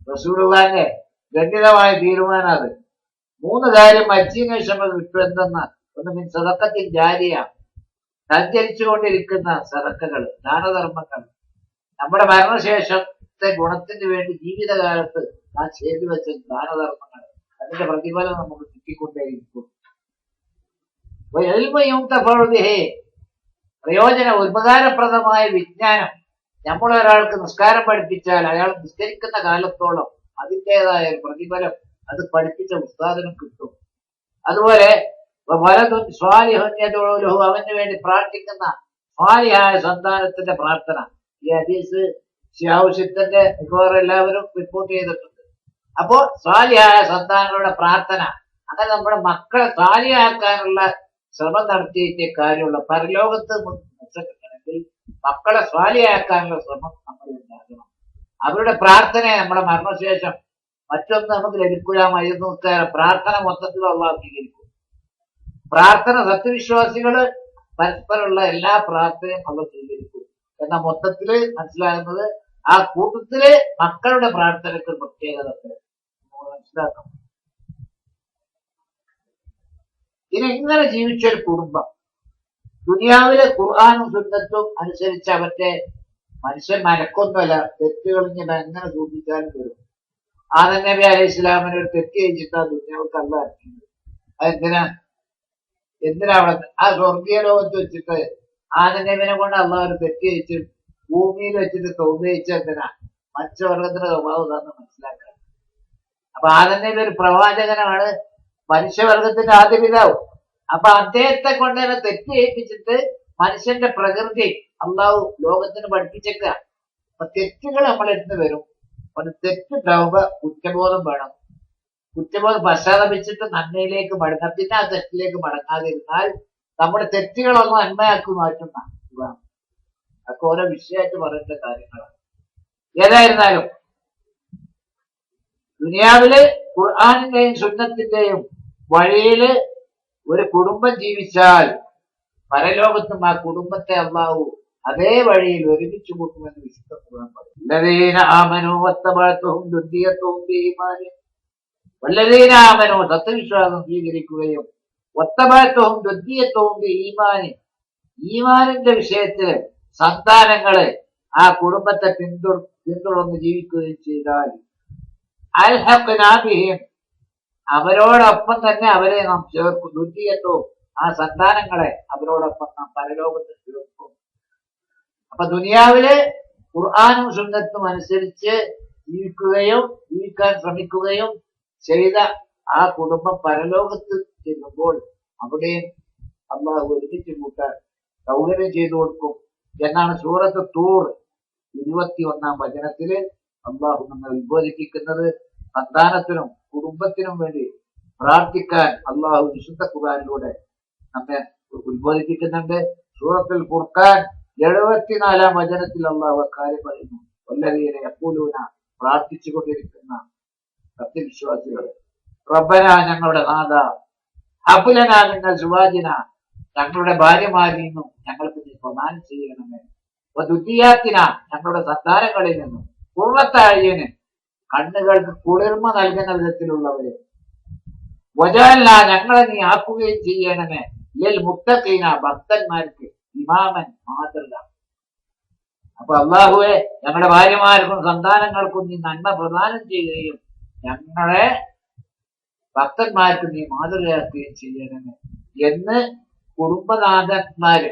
റസൂലുള്ളാഹിന്റെ ഗണ്യതമായ തീരുമാനം അത്. 3 കാര്യം മരിച്ചതിന് ശേഷം കിട്ടും. എന്തെന്ന്? ഒന്ന് മിൻ സദഖത്തിൻ ജാരിയ, സഞ്ചരിച്ചുകൊണ്ടിരിക്കുന്ന സദഖകൾ, ദാനധർമ്മങ്ങൾ. നമ്മുടെ മരണശേഷത്തെ ഗുണത്തിന് വേണ്ടി ജീവിതകാലത്ത് നാം ചെയ്തു വെച്ച ദാനധർമ്മങ്ങൾ, അതിന്റെ പ്രതിഫലം നമുക്ക് കിട്ടിക്കൊണ്ടേയിരിക്കും. പ്രയോജന ഉപകാരപ്രദമായ വിജ്ഞാനം. നമ്മളൊരാൾക്ക് നിസ്കാരം പഠിപ്പിച്ചാൽ അയാൾ നിസ്കരിക്കുന്ന കാലത്തോളം അതിൻ്റെതായ ഒരു പ്രതിഫലം അത് പഠിപ്പിച്ച ഉസ്താദിനും കിട്ടും. അതുപോലെ വലതും സ്വാലിഹന്യതോലു, അവന് വേണ്ടി പ്രാർത്ഥിക്കുന്ന സ്വാലിഹായ സന്താനത്തിന്റെ പ്രാർത്ഥന. ഈ ഹദീസ് ആവശ്യത്തിന്റെ മിക്കവാറും എല്ലാവരും റിപ്പോർട്ട് ചെയ്തിട്ടുണ്ട്. അപ്പോ സ്വാലിഹായ സന്താനങ്ങളുടെ പ്രാർത്ഥന, അങ്ങനെ നമ്മുടെ മക്കളെ സ്വാലിഹാക്കാനുള്ള ശ്രമം നടത്തിയിട്ടേ കാര്യമുള്ള. പരലോകത്ത് മെച്ചപ്പെടണമെങ്കിൽ മക്കളെ സ്വാലിഹാക്കാനുള്ള ശ്രമം നമ്മൾ ഉണ്ടാക്കണം. അവരുടെ പ്രാർത്ഥനയെ നമ്മുടെ മരണശേഷം മറ്റൊന്ന് നമുക്ക് ലഭിക്കുക. മയ്യത്ത് പ്രാർത്ഥന മൊത്തത്തിൽ അള്ളാഹു സ്വീകരിക്കും. പ്രാർത്ഥന സത്യവിശ്വാസികള് പരസ്പരമുള്ള എല്ലാ പ്രാർത്ഥനയും അള്ളാഹു സ്വീകരിക്കും എന്ന മൊത്തത്തില് മനസ്സിലാകുന്നത്. ആ കൂട്ടത്തില് മക്കളുടെ പ്രാർത്ഥനയ്ക്ക് പ്രത്യേകത മനസ്സിലാക്കണം. ഇനി ഇങ്ങനെ ജീവിച്ചൊരു കുടുംബം ദുനിയാവിലെ ഖുർആനും സുന്നത്തും അനുസരിച്ച് അവന്റെ മനുഷ്യൻ മനക്കൊന്നുമല്ല, തെറ്റുകൾ ഇങ്ങനെ എങ്ങനെ സൂക്ഷിച്ചാലും വരും. ആദം നബി അലൈഹി ഇസ്ലാമിന് ഒരു തെറ്റ് ചെയ്തിട്ടാ ദുനിയാവർക്ക് അല്ലാഹ് ഇറക്കിയത്. അതെന്തിനാ? എന്തിനാ അവിടെ ആ സ്വർഗീയ ലോകത്ത് വെച്ചിട്ട് ആനന്ദവിനെ കൊണ്ട് അള്ളാഹ് ഒരു തെറ്റ് ചെയ്യിച്ച് ഭൂമിയിൽ വെച്ചിട്ട് തോന്നിയിച്ച എന്തിനാ മനുഷ്യവർഗത്തിന്റെ സ്വഭാവം ഇതാന്ന് മനസ്സിലാക്കാൻ. അപ്പൊ ആനന്ദവി ഒരു പ്രവാചകനാണ്, മനുഷ്യവർഗത്തിന്റെ ആദ്യ പിതാവ്. അപ്പൊ അദ്ദേഹത്തെ കൊണ്ട് തന്നെ തെറ്റ് ചെയ്യിപ്പിച്ചിട്ട് മനുഷ്യന്റെ പ്രകൃതി അള്ളാഹു ലോകത്തിന് പഠിപ്പിച്ചേക്കുക. അപ്പൊ തെറ്റുകൾ നമ്മളെടുത്ത് വരും. ഒരു തെറ്റുണ്ടാവുമ്പോ കുറ്റബോധം വേണം. കുറ്റബോധം പശ്ചാത്തപിച്ചിട്ട് നന്മയിലേക്ക് മടങ്ങാം. പിന്നെ ആ തെറ്റിലേക്ക് മടങ്ങാതിരുന്നാൽ നമ്മുടെ തെറ്റുകളൊന്നും നന്മയാക്കി മാറ്റുന്ന അതൊക്കെ ഓരോ വിഷയമായിട്ട് പറയേണ്ട കാര്യങ്ങളാണ്. ഏതായിരുന്നാലും ദുനിയാവില് ഖുർആനിന്റെയും സുന്നത്തിന്റെയും വഴിയില് ഒരു കുടുംബം ജീവിച്ചാൽ പരലോകത്തും ആ കുടുംബത്തെ അള്ളാഹു അതേ വഴിയിൽ ഒരുമിച്ച് കൂട്ടുമെന്ന് വിശുദ്ധ ഖുർആൻ പറയും. വല്ലദീന ആമനൂ വത്തബഅതുഹും ദുർരിയ്യത്തുഹും ബിഈമാനിൻ, വല്ലദീന ആമനൂ സത്യവിശ്വാസം സ്വീകരിക്കുകയും വത്തബഅതുഹും ദുർരിയ്യത്തുഹും ബിഈമാനിൻ, ഈമാനിന്റെ വിഷയത്തില് സന്താനങ്ങള് ആ കുടുംബത്തെ പിന്തുടർന്ന് ജീവിക്കുകയും ചെയ്താൽ അൽഹഖ്നാ ബിഹിം, അവരോടൊപ്പം തന്നെ അവരെ നാം ചേർക്കും. ദുർരിയ്യത്തും, ആ സന്താനങ്ങളെ അവരോടൊപ്പം നാം പരലോകത്ത് ചേർക്കും. അപ്പൊ ദുനിയാവില് ഖുർആനും സുന്നത്തും അനുസരിച്ച് ജീവിക്കാൻ ശ്രമിക്കുകയും ചെയ്ത ആ കുടുംബം പരലോകത്ത് ചെല്ലുമ്പോൾ അവിടെയും അള്ളാഹു ഒരുമിച്ച് കൂട്ടാൻ സൗകര്യം ചെയ്തു കൊടുക്കും എന്നാണ് സൂറത്ത് തൂർ 21-ാം വചനത്തില് അള്ളാഹു നമ്മെ ഉത്ബോധിപ്പിക്കുന്നത്. സന്താനത്തിനും കുടുംബത്തിനും വേണ്ടി പ്രാർത്ഥിക്കാൻ അള്ളാഹു വിശുദ്ധ ഖുർആനിലൂടെ നമ്മെ ഉത്ബോധിപ്പിക്കുന്നുണ്ട്. സൂറത്തുൽ ഫുർഖാൻ 74-ാം വചനത്തിൽ അള്ളാഹു കാര്യം പറയുന്നു. വല്ലദീന യഖൂലൂന, പ്രാർത്ഥിച്ചുകൊണ്ടിരിക്കുന്ന സത്യവിശ്വാസികൾ, റബ്ബന, ഞങ്ങളുടെ നാഥ, ഹബ് ലനാ മിൻ അസ്വാജിന, ഞങ്ങളുടെ ഭാര്യമാരിൽ നിന്നും ഞങ്ങൾക്ക് നീ പ്രദാനം ചെയ്യണമേ, വദുരിയാത്തിന, ഞങ്ങളുടെ സന്താനങ്ങളിൽ നിന്നും, ഖുർറത്ത അയ്യുൻ, കണ്ണുകൾക്ക് കുളിർമ നൽകുന്ന വിധത്തിലുള്ളവരെ, വജഅൽനാ, ഞങ്ങളെ നീ ആക്കുകയും ചെയ്യണമേ, ലിൽ മുത്തഖീന, ഭക്തന്മാർക്ക്, ഇമാമൻ, മാതൃക. അപ്പൊ അള്ളാഹുവെ, ഞങ്ങളുടെ ഭാര്യമാർക്കും സന്താനങ്ങൾക്കും നീ നന്മ പ്രദാനം ചെയ്യുകയും ഞങ്ങളെ ഭക്തന്മാർക്ക് നീ മാതൃകയാക്കുകയും ചെയ്യണമേ എന്ന് കുടുംബനാഥന്മാര്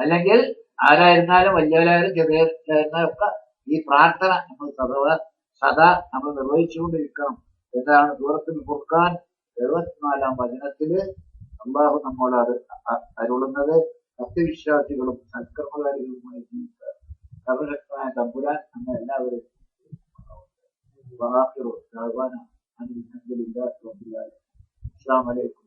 അല്ലെങ്കിൽ ആരായിരുന്നാലും വലിയവരായാലും ചെറിയവരായിരുന്നാലും ഒക്കെ ഈ പ്രാർത്ഥന നമ്മൾ സദാ നമ്മൾ നിർവഹിച്ചുകൊണ്ടിരിക്കണം എന്നാണ് സൂറത്തുൽ ഫുർഖാൻ 74-ാം വചനത്തില് അള്ളാഹു നമ്മോട് അരുളുന്നത്. സത്യവിശ്വാസികളും സൽക്കർമ്മകാരികളുമായി ജീവിക്കുക. സർവശക്തനായ തമ്പുരാൻ നമ്മെ എല്ലാവരും അസ്സലാമു അലൈക്കും.